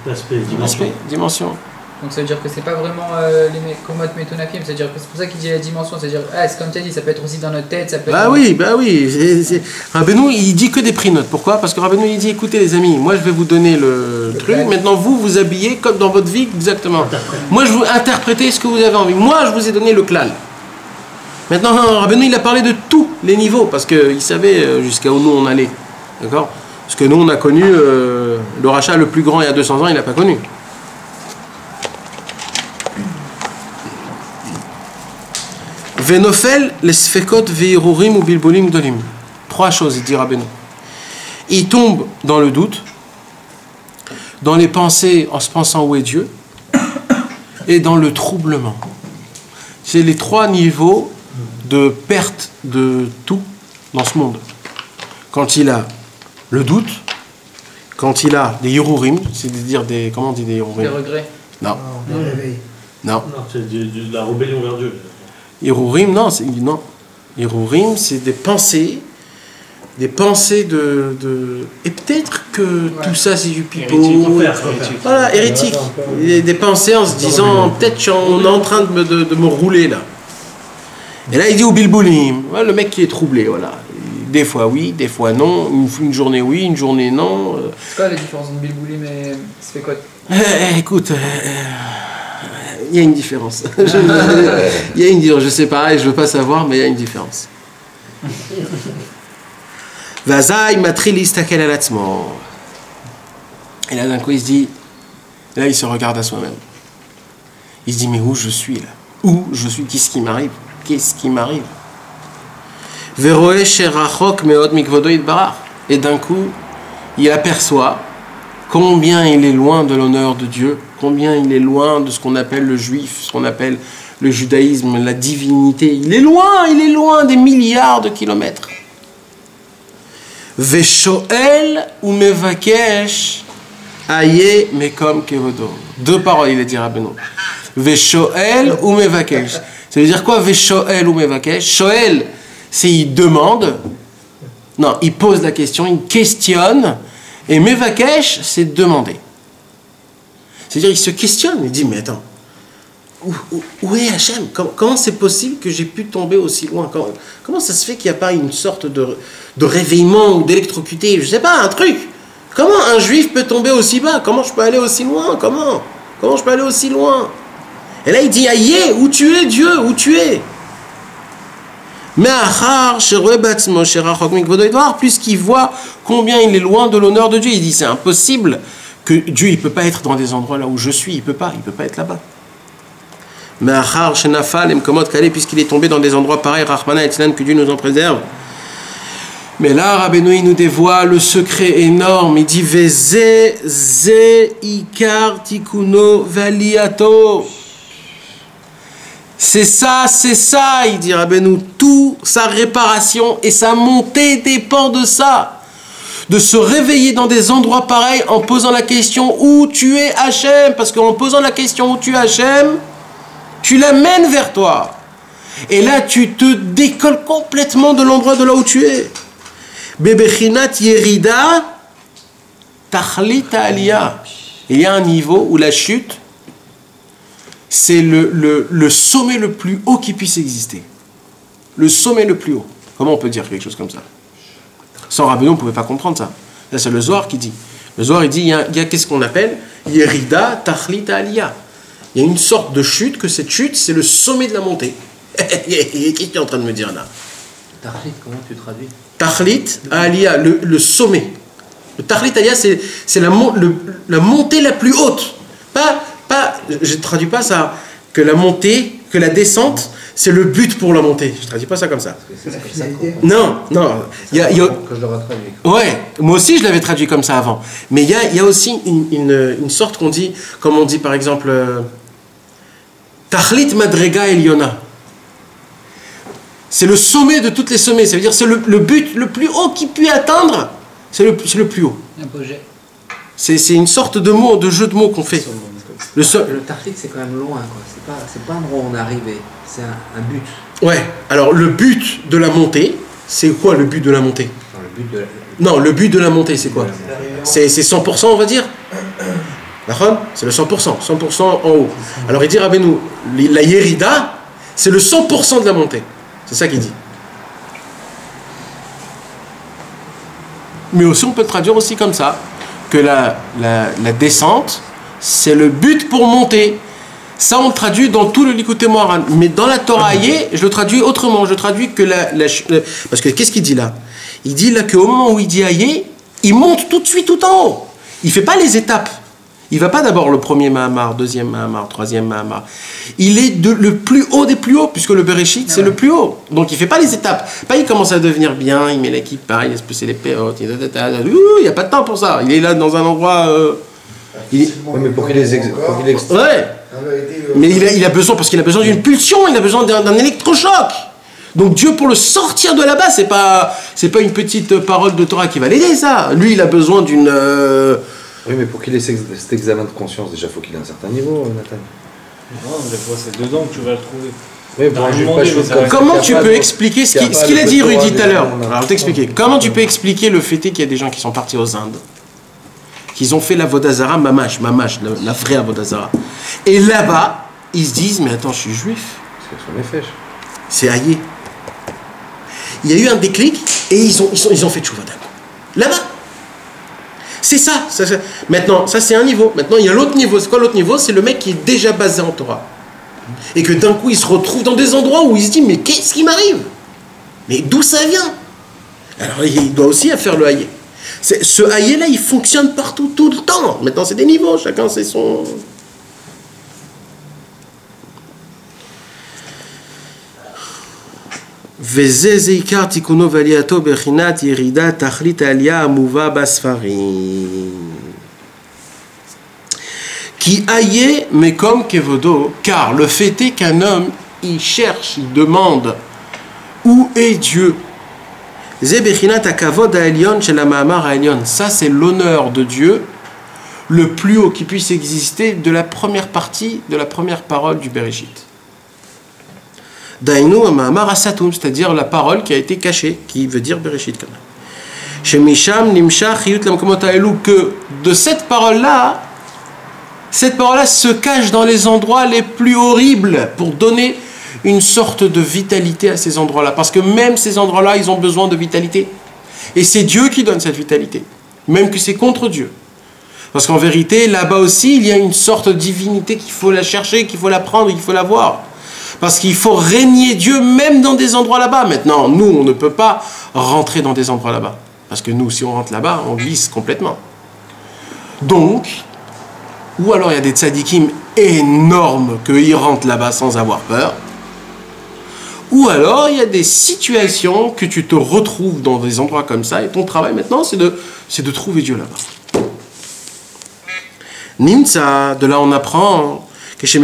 L'aspect, dimension. Donc ça veut dire que c'est pas vraiment les komotes métonafim, c'est-à-dire que c'est pour ça qu'il dit la dimension, c'est-à-dire, c'est comme tu as dit, ça peut être aussi dans notre tête, ça peut être... Bah oui, Rabbeinu il dit que des prinotes. Pourquoi? Parce que Rabbeinu il dit, écoutez les amis, moi je vais vous donner le truc, maintenant vous habillez comme dans votre vie, exactement. Moi je vous interprétez ce que vous avez envie, moi je vous ai donné le klal. Maintenant Rabbeinu il a parlé de tous les niveaux, parce qu'il savait jusqu'à où nous on allait, d'accord? Parce que nous on a connu le rachat le plus grand il y a 200 ans, il n'a pas connu. Venofel, les sfekot, veirurim ou bilbolim dolim. Trois choses, dit Rabbeinu. Il tombe dans le doute, dans les pensées en se pensant où est Dieu, et dans le troublement. C'est les trois niveaux de perte de tout dans ce monde. Quand il a le doute, quand il a des irurim, c'est-à-dire des... Comment on dit des irurim? Des regrets. Non. Non. Non, c'est de la rébellion vers Dieu. Irurim, non. Irurim, c'est des pensées de... Et peut-être que tout ça, c'est du pipeau. Voilà, hérétique. Des pensées en se disant, peut-être on est en train de me rouler, là. Et là, il dit au bilboulim, le mec qui est troublé, voilà. Des fois oui, des fois non. Une journée oui, une journée non. C'est quoi la différence entre bilboulim et sfekot? Écoute... il y a une différence. Il y a une différence. Je sais pas, et je veux pas savoir, mais il y a une différence. Vazaï matril istakel al atzmo. Et là d'un coup il se dit, là il se regarde à soi-même. Il se dit mais où je suis là? Où je suis? Qu'est-ce qui m'arrive? Qu'est-ce qui m'arrive? Veroe sherachok meod mikvodo itbarach. Et d'un coup il aperçoit combien il est loin de l'honneur de Dieu, combien il est loin de ce qu'on appelle le juif, ce qu'on appelle le judaïsme, la divinité. Il est loin des milliards de kilomètres. Veshoel ou mevakesh aye mekom kevodo. Deux paroles, il a dit Rabbeinu. Veshoel ou mevakesh. Ça veut dire quoi, Veshoel ou mevakesh? Shoel, c'est il demande. Non, il pose la question, il questionne. Et mevakesh, c'est demander. C'est-à-dire, il se questionne, il dit, mais attends, où est Hachem? Comment c'est possible que j'ai pu tomber aussi loin? Comment ça se fait qu'il n'y a pas une sorte de réveillement ou d'électrocuté? Je sais pas, un truc. Comment un juif peut tomber aussi bas? Comment je peux aller aussi loin? Comment je peux aller aussi loin? Et là, il dit, aïe, où tu es, Dieu? Où tu es? Puisqu'il voit combien il est loin de l'honneur de Dieu, il dit c'est impossible que Dieu, il ne peut pas être dans des endroits là où je suis, il peut pas être là-bas. Puisqu'il est tombé dans des endroits pareils, que Dieu nous en préserve. Mais là, Rabbeinu, il nous dévoile le secret énorme. Il dit Veze ikar tikuno valiato. C'est ça, il dit Rabbeinu. Toute sa réparation et sa montée dépend de ça. De se réveiller dans des endroits pareils en posant la question où tu es Hachem. Parce qu'en posant la question où tu es Hachem, tu l'amènes vers toi. Et là, tu te décolles complètement de l'endroit de là où tu es. Bebechinat yerida tachlit aliyah. Il y a un niveau où la chute, c'est le sommet le plus haut qui puisse exister. Le sommet le plus haut. Comment on peut dire quelque chose comme ça? Sans Rabbeinu, on ne pouvait pas comprendre ça. Là, c'est le Zohar qui dit. Le Zohar, il dit, il y a qu'est-ce qu'on appelle yerida tachlit aliyah. Il y a une sorte de chute, que cette chute, c'est le sommet de la montée. Qu'est-ce que tu es en train de me dire là? Tachlit, comment tu traduis? Tachlit aliyah, le sommet. Le tachlit aliyah, c'est la montée la plus haute. Je ne traduis pas ça, que la montée, que la descente, c'est le but pour la montée. Je ne traduis pas ça comme ça. Non. Que je l'aurais traduit. Ouais, moi aussi je l'avais traduit comme ça avant. Mais il y a aussi une sorte qu'on dit, comme on dit par exemple, Tachlit Madrega Eliona. C'est le sommet de toutes les sommets. Ça veut dire c'est le but le plus haut qu'il puisse atteindre. C'est le plus haut. C'est une sorte de mot, de jeu de mots qu'on fait. Le tachlit, c'est quand même loin, quoi. C'est pas un endroit où on est arrivé, c'est un but. Ouais, alors le but de la montée, c'est quoi le but de la montée? Le but de la montée, c'est quoi? C'est 100%, on va dire. C'est le 100% en haut. Alors il dit Rabbeinu, la Yerida, c'est le 100% de la montée. C'est ça qu'il dit. Mais aussi, on peut traduire aussi comme ça, que la descente, c'est le but pour monter. Ça, on le traduit dans tout le Likutei Moharan. Mais dans la Torah, je le traduis autrement. Je traduis que parce que qu'est-ce qu'il dit là? Il dit là qu'au moment où il dit Aïe, il monte tout de suite tout en haut. Il ne fait pas les étapes. Il ne va pas d'abord le premier Mahamar, deuxième Mahamar, troisième Mahamar. Il est le plus haut des plus hauts, puisque le Bereshit, c'est le plus haut. Donc il ne fait pas les étapes. Pas il commence à devenir bien, il met l'équipe, il laisse pousser les péotes, il n'y a pas de temps pour ça. Il est là dans un endroit... Oui, mais pour qu'il ouais. Mais il a besoin, parce qu'il a besoin d'une pulsion, il a besoin d'un électrochoc. Donc Dieu, pour le sortir de là-bas, c'est pas une petite parole de Torah qui va l'aider, ça. Lui, il a besoin d'une... Oui, mais pour qu'il ait cet examen de conscience, déjà, il faut qu'il ait un certain niveau, Nathan. Non, des fois, c'est dedans que tu vas le trouver. Oui, comment tu peux expliquer ce qu'il a dit, Rudy, tout à l'heure? Alors, je vais t'expliquer. Comment tu peux expliquer le fait qu'il y a des gens qui sont partis aux Indes, qu'ils ont fait la Vodazara mamash, la vraie Vodazara. Et là-bas, ils se disent, mais attends, je suis juif. C'est Aïe. Il y a eu un déclic et ils ont fait tchouva d'un coup. Là-bas. C'est ça. Maintenant, ça c'est un niveau. Maintenant, il y a l'autre niveau. C'est quoi l'autre niveau? C'est le mec qui est déjà basé en Torah. Et que d'un coup, il se retrouve dans des endroits où il se dit, mais qu'est-ce qui m'arrive? Mais d'où ça vient? Alors il doit aussi faire le haïe. Ce haïe là, il fonctionne partout, tout le temps. Maintenant c'est des niveaux, chacun c'est son... וזה עיקר תיקונו ועלייתו בחינת ירידה תכלית העלייה המובא בספרים. Qui aïe mais comme kevodo, car le fait est qu'un homme, il cherche, il demande où est Dieu. זה בחינת הכבוד העליון של המאמר העליון. Ça c'est l'honneur de Dieu, le plus haut qui puisse exister de la première partie, de la première parole du Bereshit. Dainu Ma'amar Asatum, c'est-à-dire la parole qui a été cachée, qui veut dire Bereshit. Shemisham Nimshach Chiyut Lamkomot Haelu, que de cette parole-là se cache dans les endroits les plus horribles pour donner une sorte de vitalité à ces endroits-là. Parce que même ces endroits-là, ils ont besoin de vitalité. Et c'est Dieu qui donne cette vitalité, même que c'est contre Dieu. Parce qu'en vérité, là-bas aussi, il y a une sorte de divinité qu'il faut la chercher, qu'il faut la prendre, qu'il faut la voir. Parce qu'il faut régner Dieu même dans des endroits là-bas. Maintenant, nous, on ne peut pas rentrer dans des endroits là-bas. Parce que nous, si on rentre là-bas, on glisse complètement. Donc, ou alors il y a des tzadikim énormes qu'ils rentrent là-bas sans avoir peur. Ou alors il y a des situations que tu te retrouves dans des endroits comme ça. Et ton travail maintenant, c'est de trouver Dieu là-bas. Nimtza, de là on apprend... quand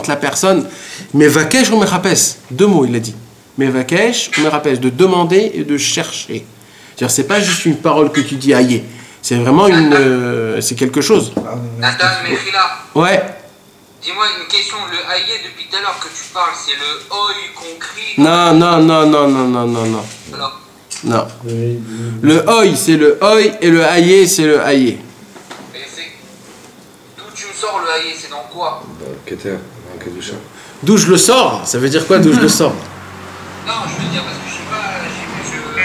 la personne mevakesh ou mechapes, deux mots il a dit, mevakesh ou mechapes, de demander et de chercher. C'est-à-dire c'est pas juste une parole que tu dis aïe, c'est vraiment c'est quelque chose. Nathan Mechila. Ouais. Dis-moi une question, le aïe depuis tout à l'heure que tu parles, c'est le oi qu'on crie? Non. Alors. Non. Le oi c'est le oi et le aïe c'est le aïe. Tu me sors le haïe, c'est dans quoi? D'où je le sors? Ça veut dire quoi d'où je le sors? Non, je veux dire parce que je sais pas,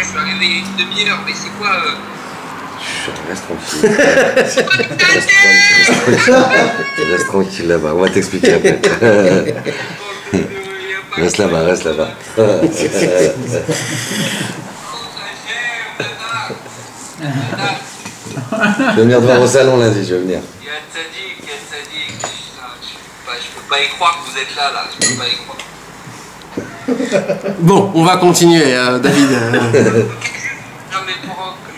je suis arrivé il y a une demi-heure, mais c'est quoi Reste tranquille. Reste tranquille là-bas, on va t'expliquer après. Reste là-bas. Je vais venir te voir au salon lundi, je vais venir. Je peux pas y croire que vous êtes là, je peux pas y croire. Bon, on va continuer, David. Non mais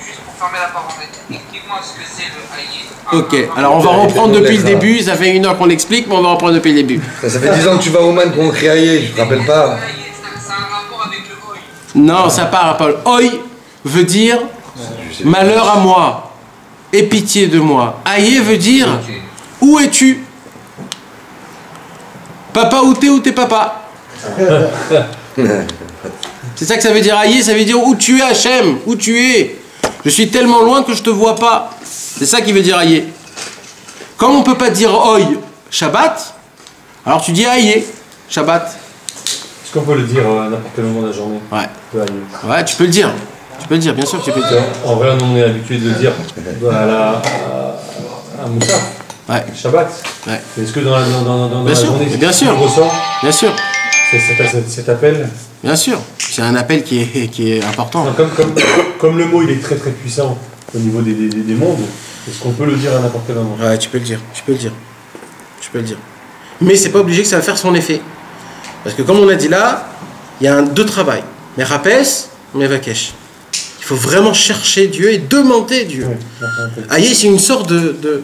juste pour fermer la parenthèse, explique-moi ce que c'est le haïe. Ok, alors on va reprendre depuis le début, ça fait 1 heure qu'on l'explique, mais on va reprendre depuis le début. Ça fait 10 ans que tu vas au Man pour en crier aïe, je te rappelle pas. Ça a un rapport avec le oi? Non, ça n'a pas un rapport. Oi veut dire malheur à moi, aie pitié de moi. Aïe veut dire où es-tu? Papa, où t'es papa? C'est ça que ça veut dire aïe, ça veut dire où tu es Hachem, où tu es. Je suis tellement loin que je te vois pas. C'est ça qui veut dire aïe. Comme on peut pas dire oi Shabbat, alors tu dis aïe Shabbat. Est-ce qu'on peut le dire à n'importe quel moment de la journée? Ouais, tu peux le dire. Tu peux le dire, bien sûr que tu peux le dire. En vrai, on est habitué de le dire à Moussa. Ouais. Shabbat. Ouais. Est-ce que dans la journée, bien sûr, tu le ressens? Bien sûr. Cet appel? Bien sûr. C'est un appel qui est important. Non, comme le mot il est très très puissant au niveau des mondes, est-ce qu'on peut le dire à n'importe quel moment? Ouais, tu peux le dire. Mais c'est pas obligé que ça va faire son effet. Parce que comme on a dit là, il y a deux travails. Mais rapes, mais vakesh. Il faut vraiment chercher Dieu et demander Dieu. Aïe, c'est une sorte de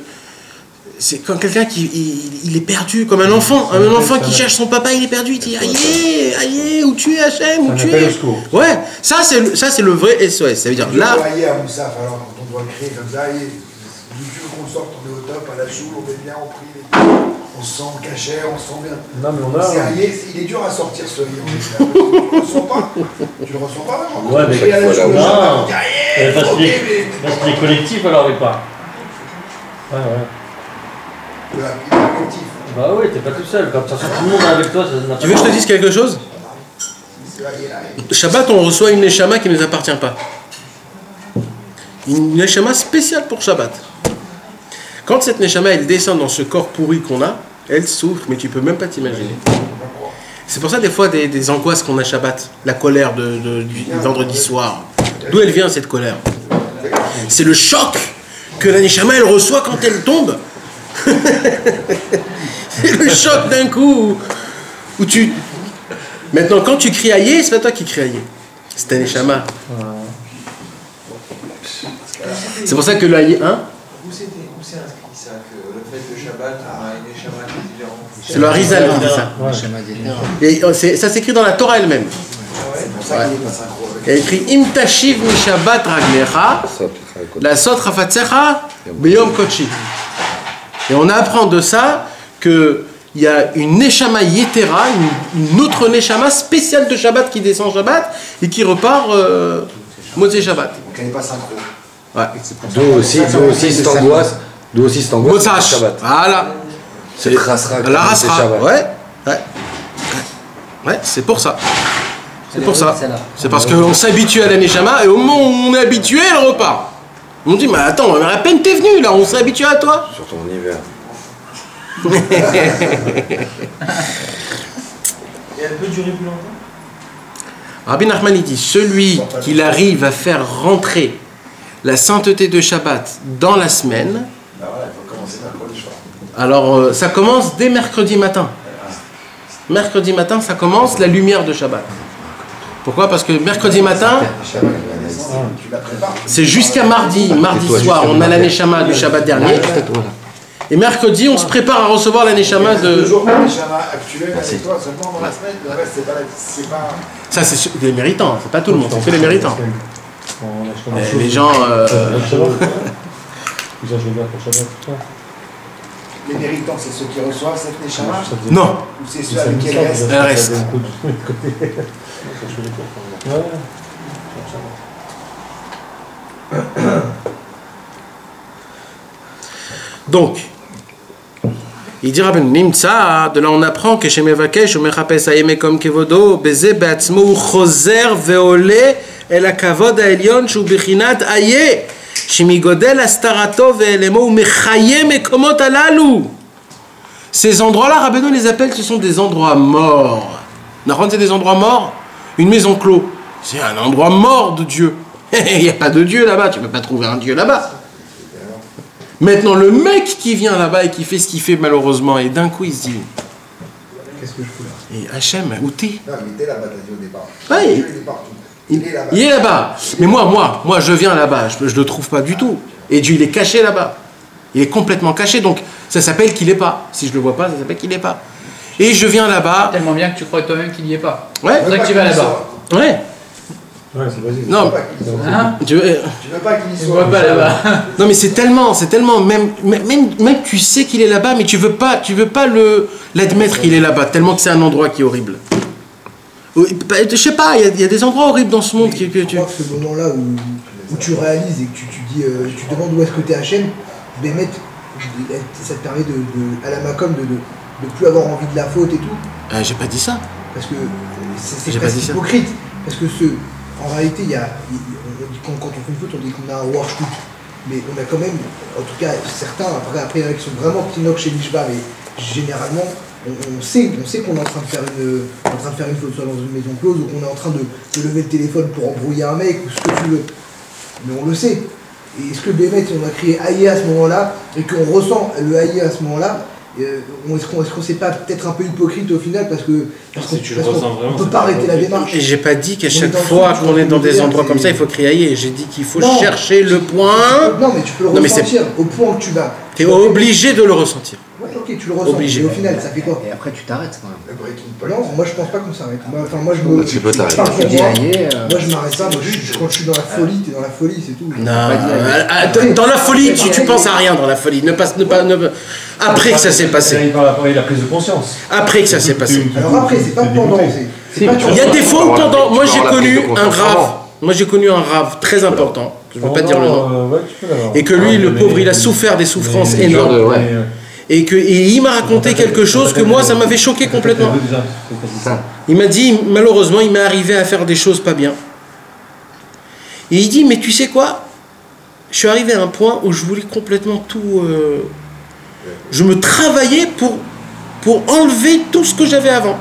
c'est comme quelqu'un il est perdu, comme un enfant. Un enfant qui cherche son papa, il est perdu. Il dit aïe, où tu es Hachem, où tu es. Ouais, ça c'est le vrai SOS. Ça veut dire là. Aïe à Moussa, alors quand on doit crier comme ça, aïe, du Dieu qu'on sorte, on est au top, à la choule, on est bien, on prie, on se sent caché, on se sent bien. Non, mais on a. C'est aïe, il est dur à sortir ce aïe. Tu le ressens pas? Tu le ressens pas vraiment? Ouais, mais non, parce qu'il est collectif alors, il part. Ouais. Il est collectif. Bah oui, t'es pas tout seul. Quand tout le monde est avec toi, ça n'a pas. Tu veux que je te dise quelque chose? Shabbat, on reçoit une neshama qui ne nous appartient pas. Une neshama spéciale pour Shabbat. Quand cette neshama elle descend dans ce corps pourri qu'on a, elle souffre, mais tu peux même pas t'imaginer. C'est pour ça, des fois, des angoisses qu'on a Shabbat. La colère du vendredi soir. D'où elle vient, cette colère? C'est le choc que la Neshama, elle reçoit quand elle tombe. C'est le choc d'un coup où tu... Maintenant, quand tu cries aïe, c'est pas toi qui cries aïe. C'est ta Neshama. C'est pour ça que l'aïe... Hein? Où c'est inscrit ça, que le fait de Shabbat, on a une Neshama qui est différente? C'est le Harizal qui dit ça. Et ça s'écrit dans la Torah elle-même. Il y a écrit Im tashiv mi Shabbat raglecha la sot rafatzecha beyom kochi. Et on apprend de ça qu'il y a une Neshama Yetera, une autre Neshama spéciale de Shabbat qui descend Shabbat et qui repart Motzei Shabbat. On ne connaît pas synchro. Ouais. D'où aussi cette angoisse. D'où aussi cette angoisse. Motzach. Shabbat. Voilà. C'est le rasra. La rasra. Ouais. Ouais, c'est pour ça. C'est pour ça. C'est parce qu'on s'habitue à la Neshama et au moment où on est habitué, elle repart. On dit, mais attends, à peine t'es venu là, on s'est habitué à toi. Sur ton hiver. Et elle peut durer plus longtemps? Rabbi Nachman il dit, celui qui arrive à faire rentrer la sainteté de Shabbat dans la semaine, Ben voilà, il faut commencer mercredi soir. alors ça commence dès mercredi matin. Mercredi matin, ça commence la lumière de Shabbat. Pourquoi? Parce que mercredi matin, Tu la prépares. c'est jusqu'à mardi soir, on a la Neshama du Shabbat dernier. Et mercredi, on se prépare à recevoir la Neshama de... Le jour de la Neshama actuelle avec toi, seulement dans la semaine, le reste, c'est pas... Ça, c'est des méritants, c'est pas tout le monde, c'est que les méritants. Les gens... Les méritants, c'est ceux qui reçoivent cette Neshama? Non. Ou c'est ceux avec qui elle reste? Elle reste. Donc, il dit Rabben Nimtsa, de là on apprend que chez Mevakesh ou Mechapes Ayeme comme Kevodo, Beze Beatzmo Choser Veole El Akavod Aelion Shu Bichinat Aye, Shimigodel Astarato Veelemo Mechaye Mekomot Alalu. Ces endroits-là, Rabbeinu les appelle, ce sont des endroits morts. Nahon, c'est des endroits morts. Une maison clos, c'est un endroit mort de Dieu. Il n'y a pas de Dieu là-bas, tu ne peux pas trouver un Dieu là-bas. Maintenant, le mec qui vient là-bas et qui fait ce qu'il fait malheureusement, et d'un coup il se dit, Qu'est-ce que je fous là? et Hachem, où t'es? Non, mais il était là-bas, t'as dit au départ. Ouais, Il est partout. Il est là-bas. il est là-bas. Mais moi, je viens là-bas, je le trouve pas du tout. Et Dieu, il est caché là-bas. Il est complètement caché, donc ça s'appelle qu'il est pas. Si je le vois pas, ça s'appelle qu'il est pas. Et je viens là-bas. Tellement bien que tu crois toi-même qu'il n'y est pas. Ouais. C'est vrai que tu vas là-bas. Ouais. Ouais, c'est basique. Non. Hein? Tu veux pas qu'il y Tu soit. vois pas là-bas. Non mais c'est tellement, même tu sais qu'il est là-bas, mais tu veux pas l'admettre qu'il est là-bas, tellement que c'est un endroit qui est horrible. Je sais pas, il y a des endroits horribles dans ce monde que tu... Je crois que ce moment-là où tu réalises et que tu dis, tu te demandes où est-ce que t'es Hachem, Bémet, ça te permet à la Macom de plus avoir envie de la faute et tout. J'ai pas dit ça. Parce que c'est presque hypocrite. Parce que en réalité, quand on fait une faute, on dit qu'on a un warshoot. Mais on a quand même, en tout cas certains, après il y en a qui sont vraiment petits chez Nishba, mais généralement, on sait qu'on est en train de faire une faute, soit dans une maison close, ou qu'on est en train de lever le téléphone pour embrouiller un mec, ou ce que tu veux. Mais on le sait. Et est-ce que Bémet, on a crié aïe à ce moment-là, et qu'on ressent le aïe à ce moment-là, est-ce qu'on s'est pas peut-être un peu hypocrite au final parce qu'on peut pas arrêter la démarche. J'ai pas dit qu'à chaque fois qu'on est dans des endroits comme ça, il faut crier. J'ai dit qu'il faut chercher le point. Non, mais tu peux le ressentir au point que tu vas. Tu es obligé de le ressentir. Ouais, ok, tu le ressens. Obligé. Et au final, ça fait quoi? Et après, tu t'arrêtes quand même. Non, moi je pense pas qu'on s'arrête. Moi je Tu peux t'arrêter. Moi je m'arrête pas. Moi, quand je suis dans la folie, t'es dans la folie, c'est tout. Non, dans la folie, tu penses à rien dans la folie. Après que ça s'est passé. Il a prise de conscience. Après que ça s'est passé. Alors après, c'est pas pendant. Il y a des fois où pendant. Moi j'ai connu un rave très important. Je ne veux pas dire le nom. Et que lui, le pauvre, il a souffert des souffrances énormes. Et il m'a raconté quelque chose que moi, ça m'avait choqué complètement. Il m'a dit, malheureusement, il m'est arrivé à faire des choses pas bien. Et il dit, mais tu sais quoi? Je suis arrivé à un point où je voulais complètement tout... je me travaillais pour enlever tout ce que j'avais avant.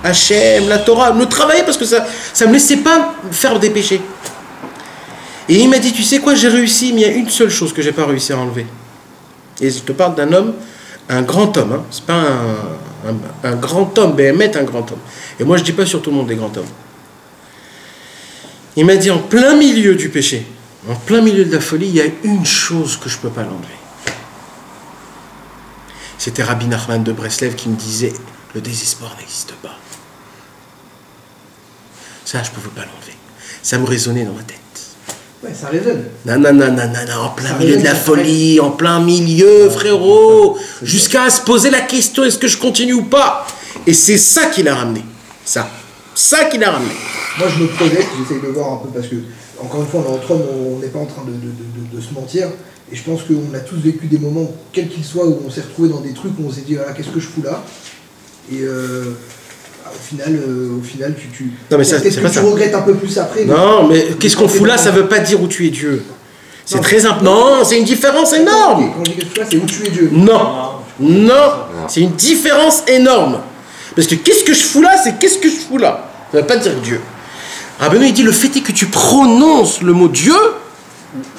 Hachem, la Torah, me travailler parce que ça me laissait pas faire des péchés. Et il m'a dit, tu sais quoi, j'ai réussi, mais il y a une seule chose que j'ai pas réussi à enlever. Et je te parle d'un homme, un grand homme, hein. C'est pas un grand homme, un grand homme. Et moi je dis pas sur tout le monde des grands hommes. Il m'a dit, en plein milieu du péché, en plein milieu de la folie, il y a une chose que je peux pas l'enlever. C'était Rabbi Nachman de Breslev qui me disait, le désespoir n'existe pas. Ça, je ne pouvais pas l'enlever. Ça me résonnait dans ma tête. Ouais, ça résonne. Non, en plein milieu de la folie, en plein milieu, frérot, jusqu'à se poser la question, est-ce que je continue ou pas? Et c'est ça qui l'a ramené. Ça qui l'a ramené. Moi, je me projette, j'essaye de voir un peu, parce que, encore une fois, on est entre hommes, on n'est pas en train de se mentir. Et je pense qu'on a tous vécu des moments, quels qu'ils soient, où on s'est retrouvé dans des trucs où on s'est dit, voilà, qu'est-ce que je fous là? Et au final, non, mais ça, peut-être que tu regrettes un peu plus après. Non, mais qu'est-ce qu'on fout là? Ça veut pas dire où tu es Dieu. C'est très important. Non, c'est une différence énorme. Quand je dis que tu vois, c'est où tu es Dieu. Non, c'est une différence énorme. Parce que qu'est-ce que je fous là? C'est qu'est-ce que je fous là? Ça veut pas dire Dieu. Rabbeinu, il dit, le fait est que tu prononces le mot Dieu.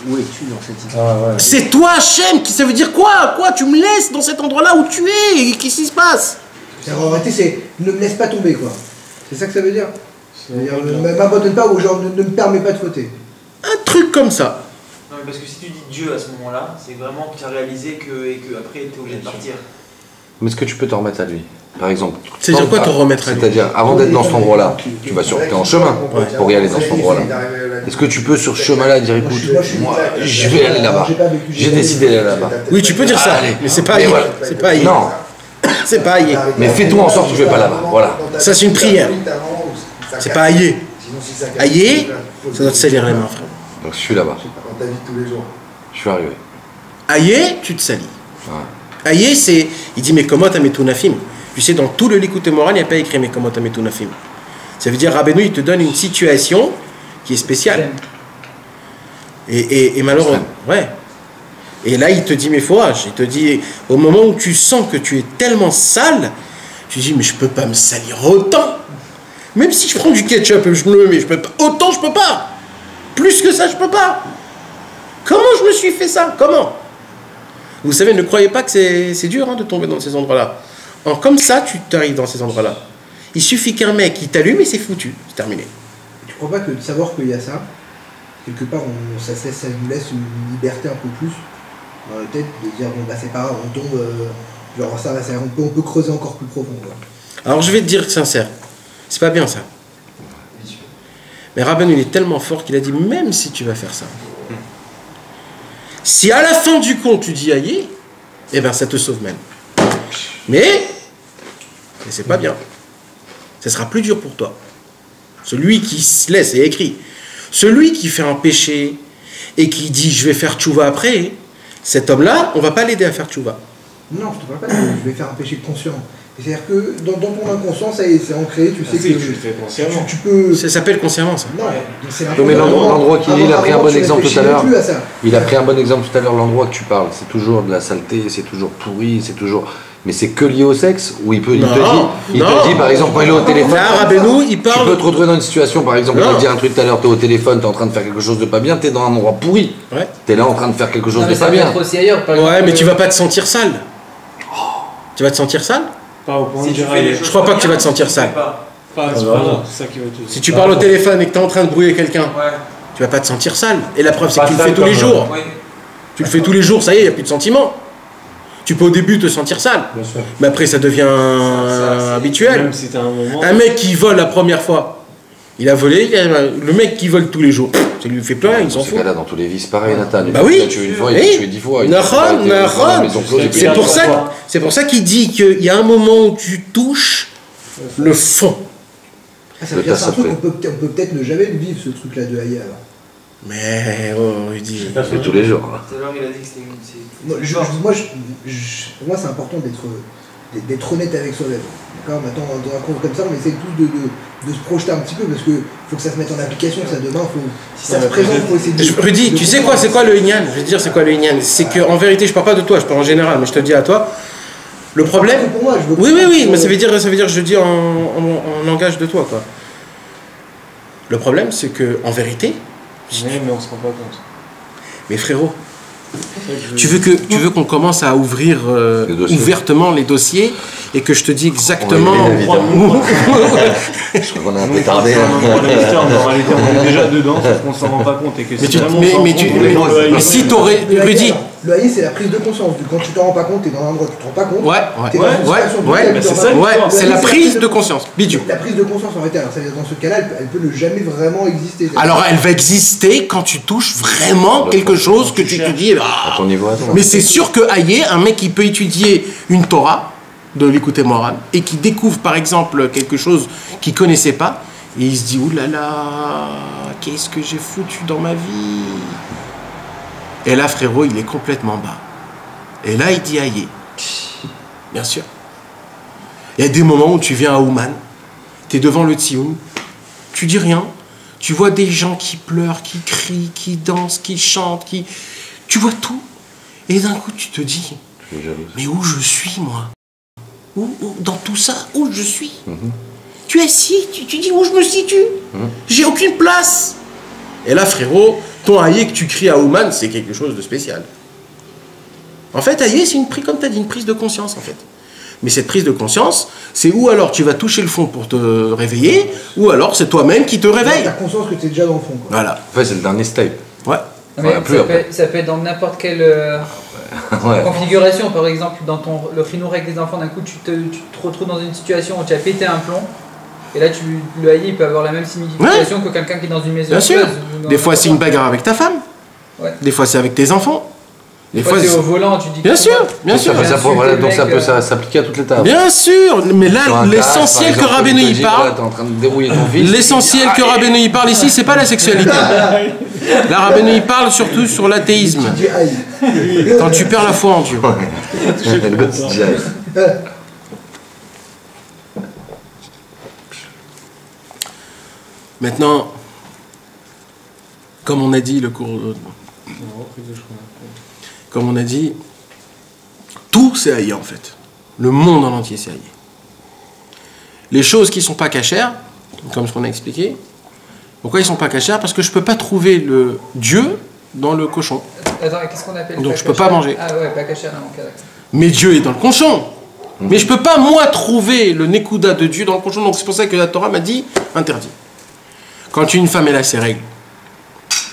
Où es-tu dans cette idée? C'est toi, Hachem, qui ça veut dire quoi? Tu me laisses dans cet endroit-là où tu es? Qu'est-ce qui se passe? En réalité, c'est ne me laisse pas tomber, quoi. C'est ça que ça veut dire? C'est-à-dire, ne m'abandonne pas ou genre ne me permets pas de fauter. Un truc comme ça. Non, mais parce que si tu dis Dieu à ce moment-là, c'est vraiment que tu as réalisé et que après tu es obligé de partir. Mais est-ce que tu peux t'en remettre à lui? Par exemple. C'est-à-dire quoi te remettre à lui? C'est-à-dire, avant d'être dans cet endroit-là, tu vas t'es en chemin pour y aller dans cet endroit-là. Est-ce que tu peux sur ce chemin-là dire, écoute, moi, je vais aller là-bas. J'ai décidé d'aller là-bas. Oui, tu peux dire ça, mais c'est pas aillé. C'est pas aillé. Non. C'est pas aillé. Mais fais-toi en sorte que je vais pas là-bas. Voilà. Ça, c'est une prière. C'est pas aillé. Aillé, ça doit te salir les mains, frère. Donc je suis là-bas. Dans ta vie de tous les jours. Je suis arrivé. Aillé, tu te salis. Ouais. Aillé, c'est. Il dit, mais comment t'as metunafim? Tu sais, dans tout le Likutei Moharan, il n'y a pas écrit, mais comment t'as metunafim? Ça veut dire, Rabbeinu, il te donne une situation qui est spéciale. Et malheureusement. Ouais. Et là, il te dit, mais fourrage. Il te dit, au moment où tu sens que tu es tellement sale, tu dis, mais je peux pas me salir autant. Même si je prends du ketchup et je me le mets, je peux pas. Autant, je peux pas. Plus que ça, je peux pas. Comment je me suis fait ça? Comment? Vous savez, ne croyez pas que c'est dur de tomber dans ces endroits-là. Comme ça, tu t'arrives dans ces endroits-là. Il suffit qu'un mec, il t'allume et c'est foutu. C'est terminé. Tu crois pas que de savoir qu'il y a ça, quelque part, ça nous laisse une liberté un peu plus dans la tête de dire, bon, bah c'est pas grave, on tombe, genre ça, on peut creuser encore plus profond. Quoi. Alors je vais te dire sincère, c'est pas bien ça. Mais Rabbeinu, il est tellement fort qu'il a dit, même si tu vas faire ça, si à la fin du compte tu dis aïe, eh ben ça te sauve même. Mais c'est pas bien. Ça sera plus dur pour toi. Celui qui se laisse, c'est écrit. Celui qui fait un péché et qui dit je vais faire tchouva après, cet homme-là, on va pas l'aider à faire tchouva. Non, je te parle pas de je vais faire un péché conscient. C'est-à-dire que dans ton inconscient, ça y est, c'est ancré, tu sais que tu le fais consciemment. Tu peux... Ça s'appelle consciemment, ça. Non, c'est mais l'endroit qu'il il a pris un bon exemple tout à l'heure. Il a Ouais. pris un bon exemple tout à l'heure, l'endroit que tu parles. C'est toujours de la saleté, c'est toujours pourri, c'est toujours. Mais c'est que lié au sexe où il te dit par exemple quand il est au téléphone. Là, Rabbeinu, il parle. Tu peux te retrouver dans une situation, par exemple, on va te dire un truc tout à l'heure, t'es au téléphone, t'es en train de faire quelque chose de pas bien, t'es dans un endroit pourri. Ouais. T'es là en train de faire quelque chose de pas Ça bien. peut être aussi ailleurs, par Ouais, exemple, mais tu vas pas te sentir sale. Tu vas te sentir sale? Pas au point Si de tu dire fais les aïe. choses Je crois pas que tu vas te bien, sentir tu sale. fais pas. Pas c'est pas ça, c'est ça qui va te. Si tu parles au téléphone et que tu es en train de brouiller quelqu'un, Ouais. tu vas pas te sentir sale. Et la preuve, c'est que Pas tu le fais sale tous les comme jours. Oui. Tu le fais tous les jours, ça y est, il n'y a plus de sentiment. Tu peux au début te sentir sale, Bien sûr. mais après ça devient c'est- habituel. Même si t'as un moment. Un mec qui vole la première fois, il a volé, le mec qui vole tous les jours, ça lui fait plus rien, il s'en Dans ce fout. cas-là, dans tous les vies, c'est pareil, Nathan. Bah oui. Il a tué une fois, il Oui. a tué 10 fois. Nahon. C'est pour ça C'est pour ça qu'il dit qu'il y a un moment où tu touches le fond. Ah, ça veut dire que c'est un truc qu'on peut peut-être ne jamais le vivre, ce truc-là de Haïa, alors. Mais oh, il dit. Ça fait tous les jours. Tout à l'heure, il a dit que c'était une. Pour moi, c'est important d'être honnête avec soi-même. D'accord. Maintenant, dans un compte comme ça, on essaie tous de se projeter un petit peu parce qu'il faut que ça se mette en application, ça demain, si ça se présente, il faut essayer de. Rudy, tu sais quoi, c'est quoi le Inyan? Je vais te dire c'est quoi le Inyan. C'est qu'en vérité, je parle pas de toi, je parle en général, mais je te dis à toi, Le problème. Pour moi, je veux Oui, mais ça veut dire, je dis en langage de toi, quoi. Le problème, c'est que, en vérité. Mais on se rend pas compte. Mais frérot, tu veux qu'on commence à ouvrir ouvertement les dossiers et que je te dis exactement. Je crois qu'on a un peu tardé. En réalité, on est déjà dedans, sauf qu'on s'en rend pas compte. Et que mais si t'aurais. Rudy. Le haïr, c'est la prise de conscience. Quand tu t'en rends pas compte, t'es dans un endroit où tu te rends pas compte. C'est la prise de conscience. Bidou. La prise de conscience en réalité, alors dans ce cas-là, elle peut ne jamais vraiment exister. Alors elle va exister quand tu touches vraiment quelque chose que tu te dis. Mais c'est sûr que Haïr, un mec qui peut étudier une Torah de l'écouter moral et qui découvre par exemple quelque chose qu'il connaissait pas, et il se dit oulala, qu'est-ce que j'ai foutu dans ma vie. Et là, frérot, il est complètement bas. Et là, il dit Haïr. Bien sûr. Il y a des moments où tu viens à Ouman, tu es devant le Tsioun, tu dis rien, tu vois des gens qui pleurent, qui crient, qui dansent, qui chantent, tu vois tout. Et d'un coup, tu te dis, mais où je suis, moi? Dans tout ça, où je suis? Tu es assis, tu dis où je me situe? J'ai aucune place. Et là, frérot, ton Haïr que tu cries à Ouman, c'est quelque chose de spécial. En fait, Haïr, c'est comme tu as dit, une prise de conscience, en fait. Mais cette prise de conscience, c'est ou alors tu vas toucher le fond pour te réveiller, ou alors c'est toi-même qui te réveille. Tu as conscience que tu es déjà dans le fond, quoi. Voilà. En fait, c'est le dernier step. Ouais. Mais ça peut être dans n'importe quelle configuration. Par exemple, dans le Khinour avec les enfants, d'un coup, tu te retrouves dans une situation où tu as pété un plomb. Et là, le haïr peut avoir la même signification que quelqu'un qui est dans une maison. Bien sûr. Des fois, c'est une bagarre avec ta femme. Ouais. Des fois, c'est avec tes enfants. Des fois, c'est au volant, tu dis. Bien sûr, bien sûr. Donc ça peut s'appliquer à toutes les tables. Bien sûr, mais là, l'essentiel que Rabbeinu y parle, l'essentiel que Rabbeinu y parle ici, c'est pas la sexualité. Là, Rabbeinu y parle surtout sur l'athéisme. Quand tu perds la foi en Dieu. Maintenant, comme on a dit, comme on a dit, tout c'est Haïr en fait. Le monde en entier c'est Haïr. Les choses qui ne sont pas cachères, comme ce qu'on a expliqué, pourquoi ils ne sont pas cachères? Parce que je ne peux pas trouver le Dieu dans le cochon. Attends, qu'est-ce qu'on appelle? Donc je ne peux pas manger. Ah ouais, pas cachère, non, d'accord. Mais Dieu est dans le cochon. Mais je ne peux pas, moi, trouver le Nekuda de Dieu dans le cochon. Donc c'est pour ça que la Torah m'a dit interdit. Quand une femme elle a ses règles,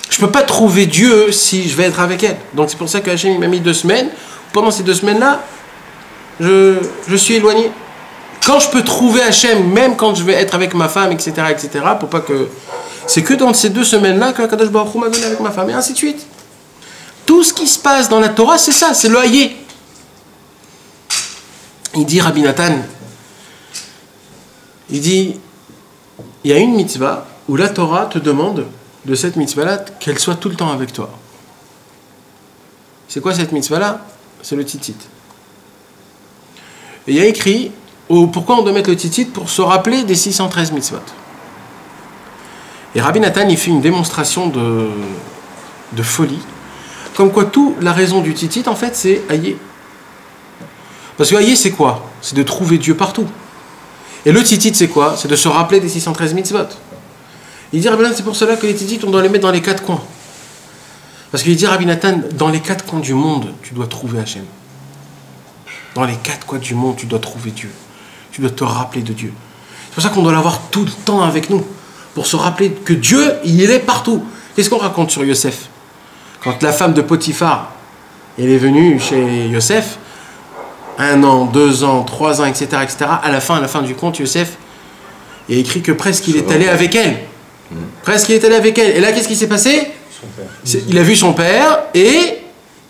je ne peux pas trouver Dieu si je vais être avec elle. Donc c'est pour ça que Hachem m'a mis 2 semaines. Pendant ces 2 semaines-là, je suis éloigné. Quand je peux trouver Hachem, même quand je vais être avec ma femme, etc., pour pas que... C'est que dans ces 2 semaines-là que Kadosh Baruch Hu m'a donné avec ma femme, et ainsi de suite. Tout ce qui se passe dans la Torah, c'est ça, c'est le Haïr. Il dit, Rabbi Nathan, il dit, il y a une mitzvah où la Torah te demande de cette mitzvah-là qu'elle soit tout le temps avec toi. C'est quoi cette mitzvah-là? C'est le tzitzit. Et il y a écrit, pourquoi on doit mettre le tzitzit? Pour se rappeler des 613 mitzvot. Et Rabbi Nathan, il fait une démonstration de folie. Comme quoi, la raison du tzitzit, en fait, c'est Haïr. Parce que Haïr, c'est quoi? C'est de trouver Dieu partout. Et le tzitzit, c'est quoi? C'est de se rappeler des 613 mitzvot. Il dit, Rabbi Nathan, c'est pour cela que les tzitzit, on doit les mettre dans les 4 coins. Parce qu'il dit, Rabbi Nathan, dans les 4 coins du monde, tu dois trouver Hachem. Dans les 4 coins du monde, tu dois trouver Dieu. Tu dois te rappeler de Dieu. C'est pour ça qu'on doit l'avoir tout le temps avec nous. Pour se rappeler que Dieu, il est partout. Qu'est-ce qu'on raconte sur Yosef? Quand la femme de Potiphar, elle est venue chez Yosef, 1 an, 2 ans, 3 ans, etc., à la fin du compte, Yosef, il a écrit que presque il est allé avec elle. Presque il est allé avec elle. Et là, qu'est-ce qui s'est passé? Il a vu son père et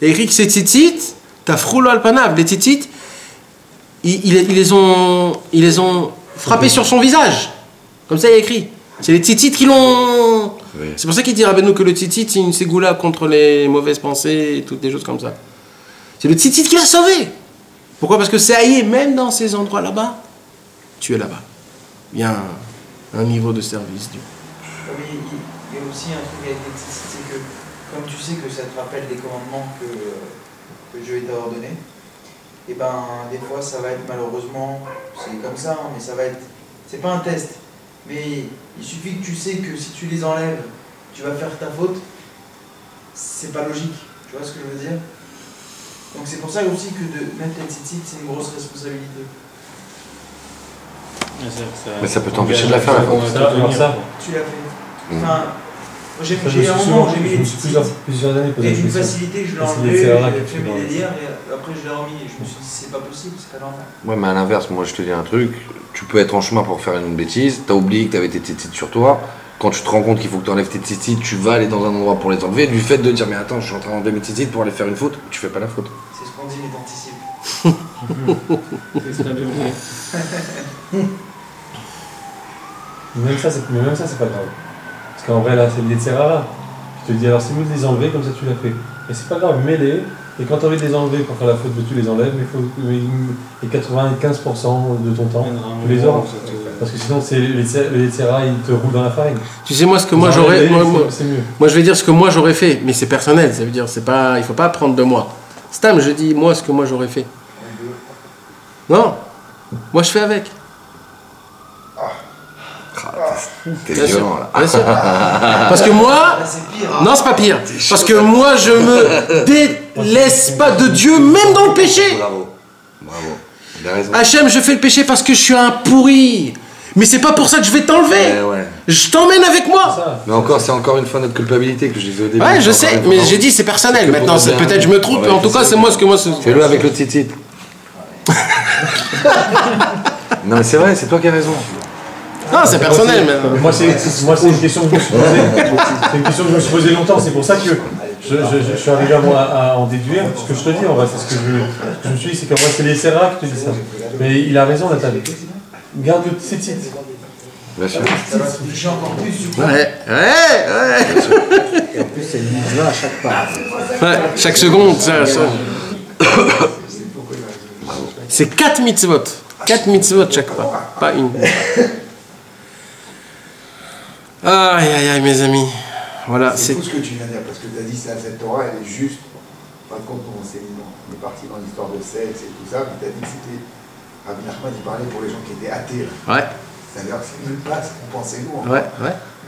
il a écrit que ces tzitzit, tafroulo alpanav, les tzitzit, ils les ont frappés sur son visage. Comme ça, il a écrit. C'est les tzitzit qui l'ont... Oui. C'est pour ça qu'il dit Rabbeinu que le tzitzit, c'est une ségoula contre les mauvaises pensées et toutes des choses comme ça. C'est le tzitzit qui l'a sauvé. Pourquoi? Parce que c'est Haïr, même dans ces endroits là-bas, tu es là-bas. Il y a un niveau de service. Oui, il y a aussi un truc avec les tzitzit, c'est que comme tu sais que ça te rappelle des commandements que Dieu t'a ordonné, et ben des fois ça va être malheureusement, c'est comme ça, hein, mais ça va être, c'est pas un test, mais il suffit que tu sais que si tu les enlèves, tu vas faire ta faute, c'est pas logique, tu vois ce que je veux dire? Donc c'est pour ça aussi que de mettre les tzitzit, c'est une grosse responsabilité. Mais ça peut t'empêcher de la faire, la faute. Tu l'as fait. Enfin, j'ai un moment, j'ai mis les tzitzit, et d'une facilité, je l'ai enlevé, j'ai fait mes délires, et après je l'ai remis, et je me suis dit, c'est pas possible, c'est pas normal. Ouais, mais à l'inverse, moi je te dis un truc, tu peux être en chemin pour faire une bêtise, t'as oublié que t'avais tes tzitzit sur toi, quand tu te rends compte qu'il faut que tu enlèves tes tzitzit, tu vas aller dans un endroit pour les enlever, du fait de dire mais attends, je suis en train d'enlever mes tzitzit pour aller faire une faute, tu fais pas la faute. C'est ce qu'on dit, mais t'anticipes. Même ça, c'est pas grave. Parce qu'en vrai, là, c'est le Yetzirara. Je te dis, alors c'est mieux de les enlever, comme ça tu l'as fait. Et c'est pas grave, mets-les. Et quand tu as envie de les enlever pour faire la faute, tu les enlèves, mais il faut. Et 95% de ton temps, tu les auras. Parce que sinon, le Yetzirara, il te roule dans la farine. Tu sais, moi, ce que moi j'aurais. Moi, je vais dire ce que moi j'aurais fait, mais c'est personnel, ça veut dire, c'est pas, il faut pas prendre de moi. Stam, je dis, moi, ce que moi j'aurais fait. Non, moi je fais avec. T'es violent là. Bien sûr. Parce que moi, non, c'est pas pire. Parce que moi, je me délaisse pas de Dieu, même dans le péché. Bravo, bravo. Il a raison. Hachem, je fais le péché parce que je suis un pourri. Mais c'est pas pour ça que je vais t'enlever. Ouais. Je t'emmène avec moi. Mais encore, c'est encore une fois notre culpabilité que je disais au début. Ouais, je sais, mais j'ai dit c'est personnel. Maintenant, peut-être je me trompe, mais en tout cas, c'est moi ce que moi. Fais-le avec le tzitzit. Non, mais c'est vrai, c'est toi qui as raison. Non, c'est personnel. Mais... Moi, c'est une question que je me suis posée. C'est une question que je me suis posée longtemps. C'est pour ça que je suis arrivé à en déduire. Ce que je te dis, en vrai, c'est ce que je me suis dit, c'est qu'en vrai, c'est les Serra qui te disent ça. Mais il a raison, Nathalie. Garde le tzitzit. Bien sûr. Ça va se toucher encore plus, du coup. Ouais. Et en plus, c'est une mitzvah à chaque pas. Ouais, chaque seconde, ça. C'est 4 mitzvot. 4 mitzvot chaque pas une. Aïe aïe aïe mes amis. Voilà, c'est tout ce que tu viens de dire, parce que tu as dit ça, cette Torah, elle est juste. Pas de compte, on est parti dans l'histoire de sexe et tout ça, mais tu as dit que c'était. Rabbi Nachman, il parlait pour les gens qui étaient athées. Ouais. C'est-à-dire que c'est même pas ce qu'on pensait nous. Ouais.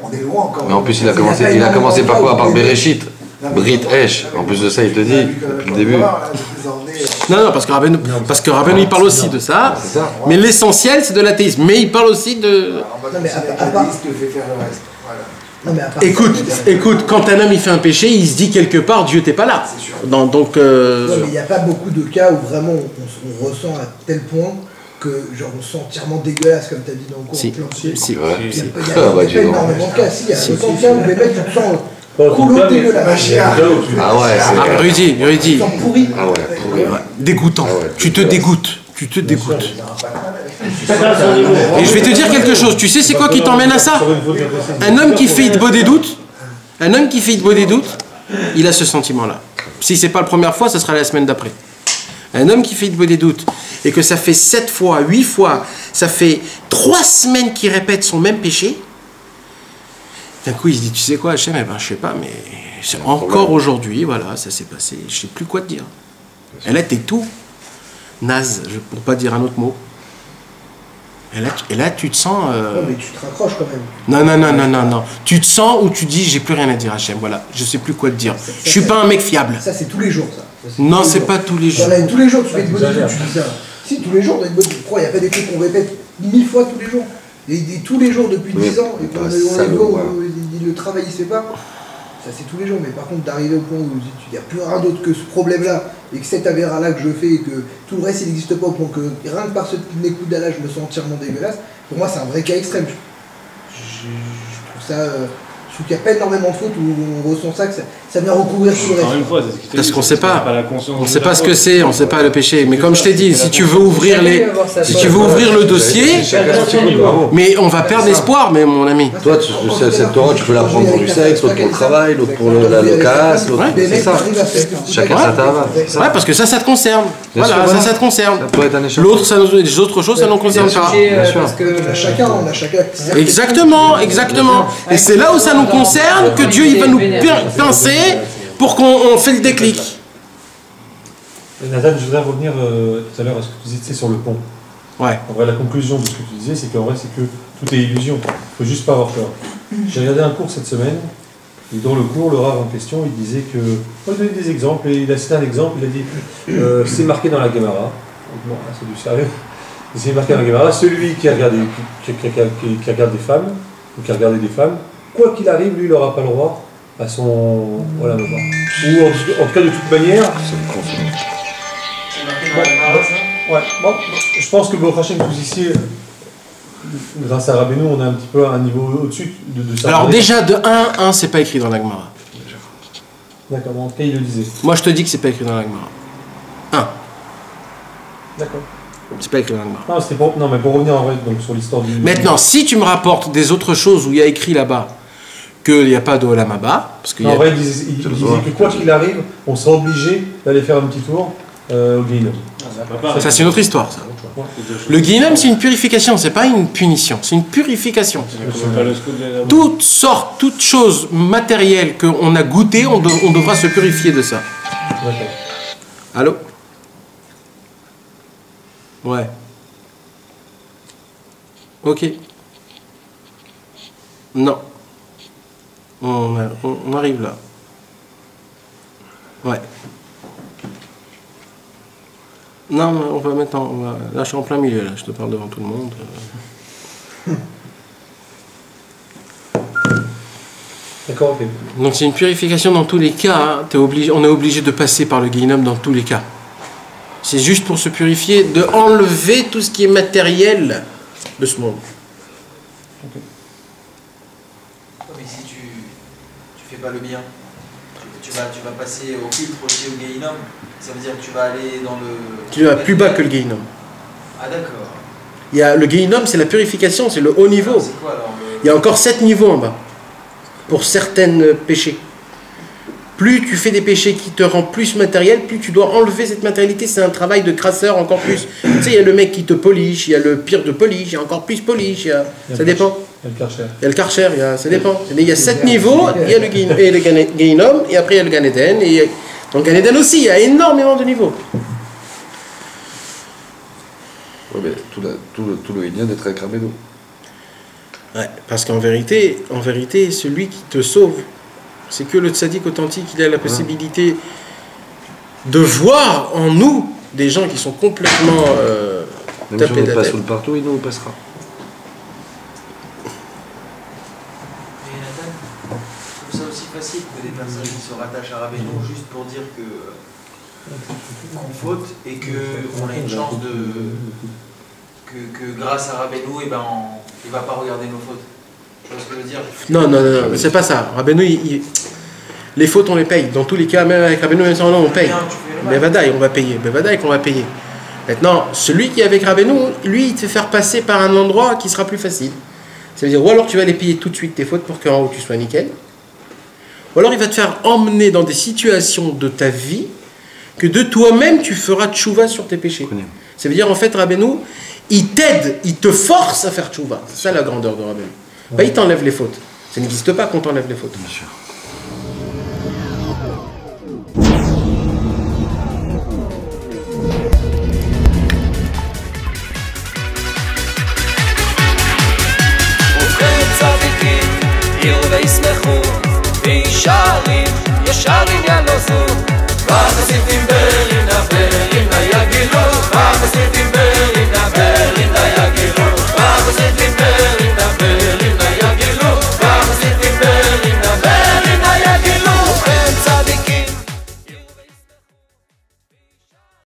On est loin encore. Mais en plus, il a commencé par quoi? Par Bereshit. Brit Esh. En plus de ça, il te dit, depuis le début. Non, parce que Rabbeinu il parle aussi de ça. Mais l'essentiel, c'est de l'athéisme. Mais il parle aussi de. Non, mais à part ce que fait faire le reste. Non, mais écoute, quand un homme il fait un péché, il se dit quelque part Dieu t'es pas là. Donc. Non, mais il n'y a pas beaucoup de cas où vraiment on ressent à tel point que genre on se sent entièrement dégueulasse comme tu as dit dans le cours. Si. Il n'y a pas énormément de cas. Si, il y a autant de cas où les mecs tu te sens coulotte dégueulasse. Ah ouais, Rudy. Tu te sens pourri. Ah ouais, pourri. Dégoûtant. Tu te dégoûtes. Et je vais te dire quelque chose, tu sais c'est quoi qui t'emmène à ça? Un homme qui fait Hitbo des doutes, il a ce sentiment-là. Si c'est pas la première fois, ce sera la semaine d'après. Un homme qui fait Hitbo des doutes, et que ça fait 7 fois, 8 fois, ça fait 3 semaines qu'il répète son même péché, d'un coup il se dit, tu sais quoi Hachem, je sais pas, mais c'est encore aujourd'hui, voilà, ça s'est passé, je sais plus quoi te dire. Et là t'es tout naze, pour pas dire un autre mot. Et là, tu te sens... Non, mais tu te raccroches quand même. Non. Tu te sens où tu dis, j'ai plus rien à dire, Hachem, voilà, je sais plus quoi te dire. Je suis pas un mec fiable. Ça, c'est tous les jours, ça. Non, c'est pas tous les jours. Tous les jours, tu fais une bonne idée, tu dis ça. Si, tous les jours, tu as une bonne idée. Pourquoi il n'y a pas des trucs qu'on répète 1000 fois tous les jours? Et tous les jours depuis 10 ans, et qu'on le travail il se fait pas. Ça, c'est tous les jours, mais par contre, d'arriver au point où il n'y a plus rien d'autre que ce problème-là, et que cet avéra-là que je fais, et que tout le reste, il n'existe pas, au point que rien que par ce petit coup d'âge, je me sens entièrement dégueulasse, pour moi, c'est un vrai cas extrême. Je trouve ça... je trouve qu'il n'y a pas énormément de fautes où on ressent ça, que ça vient recouvrir tout le reste. Parce qu'on ne sait pas. On ne sait pas ce que c'est, on ne sait pas le péché. Mais comme je t'ai dit, si tu veux ouvrir le dossier, mais on va perdre l'espoir, mais mon ami. Toi, cette Torah, tu peux la prendre pour du sexe, l'autre pour le travail, l'autre pour la casse, l'autre pour... C'est ça. Chacun sa tava. Ouais, parce que ça te concerne. Voilà, ça te concerne. Les autres choses, ça ne nous concerne pas. On a chacun. Exactement. Et c'est là où ça nous concerne que Dieu il va nous pincer pour qu'on fait le déclic. Nathan, je voudrais revenir tout à l'heure à ce que tu disais sur le pont. Ouais. En vrai, la conclusion de ce que tu disais, c'est qu'en vrai, c'est que tout est illusion. Il faut juste pas avoir peur. J'ai regardé un cours cette semaine, et dans le cours, le Rav en question, il disait que... Il donnait des exemples, et il a cité un exemple, il a dit c'est marqué dans la Gemara. Bon, là, c'est du sérieux. C'est marqué dans la Gemara, celui qui regarde des femmes, ou qui a regardé des femmes, quoi qu'il arrive, lui, il n'aura pas le droit à son... Voilà, ou en tout cas, de toute manière... C'est marqué dans la Gemara, ça ? Ouais, bon, je pense que Baruch Hashem, tous ici, grâce à Rabbeinu, on a un petit peu un niveau au-dessus de ça. Alors déjà, de 1, c'est pas écrit dans la Gemara. D'accord, bon, en tout cas, il le disait. Moi, je te dis que c'est pas écrit dans la Gemara. 1. D'accord. C'est pas écrit dans la Gemara. Non, c'était pour... non, mais pour revenir en vrai donc, sur l'histoire du... Maintenant, si tu me rapportes des autres choses où il y a écrit là-bas qu'il n'y a pas de Olam Haba, parce que en vrai, il disait que quoi qu'il arrive, on sera obligé d'aller faire un petit tour au Guéhinom. Ça, c'est une autre histoire, ça. Le Guéhinom, c'est une purification, c'est pas une punition, c'est une purification. Toutes sortes, toutes choses matérielles qu'on a goûtées, on devra se purifier de ça. Allô? Ouais. Ok. Non. On arrive là. Ouais. Non, on va maintenant. Là, je suis en plein milieu, là. Je te parle devant tout le monde. D'accord, ok. Donc, c'est une purification dans tous les cas. Hein. On est obligé de passer par le Guéhinom dans tous les cas. C'est juste pour se purifier, de enlever tout ce qui est matériel de ce monde. Okay. Mais si tu fais pas le bien, tu vas passer au filtre aussi au Guéhinom, ça veut dire que tu vas aller dans le... Tu vas plus bas que le Guéhinom. Ah d'accord. Il y a, le Guéhinom, c'est la purification, c'est le haut niveau. C'est quoi, alors, Il y a encore 7 niveaux en bas, pour certains péchés. Plus tu fais des péchés qui te rendent plus matériel, plus tu dois enlever cette matérialité. C'est un travail de crasseur encore plus. Tu sais, il y a le mec qui te polish, il y a le pire de polish, il y a encore plus polish. Ça dépend. Il y a le Karcher. Il y a le Karcher, ça dépend. Il y a 7 niveaux, il y a le Guéhinom, et après il y a le Gan Eden. Et dans le Gan Eden aussi, il y a énormément de niveaux. Ouais, mais tout le Indien d'être avec Rabbeinu. Ouais, parce qu'en vérité, celui qui te sauve, c'est que le tzaddik authentique, il a la possibilité de voir en nous des gens qui sont complètement même si on ne passe sous le partout, il nous passera. Mais Nathan, je trouve ça aussi facile que des personnes qui se rattachent à Rabbeinu juste pour dire qu'on faute et qu'on a une chance que grâce à Rabbeinu, il ne va pas regarder nos fautes. Tu vois ce que je veux dire? Non, c'est pas ça. Rabbeinu, les fautes, on les paye. Dans tous les cas, même avec Rabbeinu, on paye. Mais Vadaï, on va payer. Mais Vadaï, qu'on va payer. Maintenant, celui qui est avec Rabbeinu, lui, il te fait faire passer par un endroit qui sera plus facile. Ça veut dire, ou alors tu vas les payer tout de suite tes fautes pour qu'en haut tu sois nickel. Ou alors il va te faire emmener dans des situations de ta vie que de toi-même tu feras tchouva sur tes péchés. Ça veut dire, en fait, Rabbeinu, il t'aide, il te force à faire tchouva. C'est ça la grandeur de Rabbeinu. Bah, il t'enlève les fautes. Ça n'existe pas qu'on t'enlève les fautes. Bien sûr. ישרים, ישר עניין לא זו, והחסידים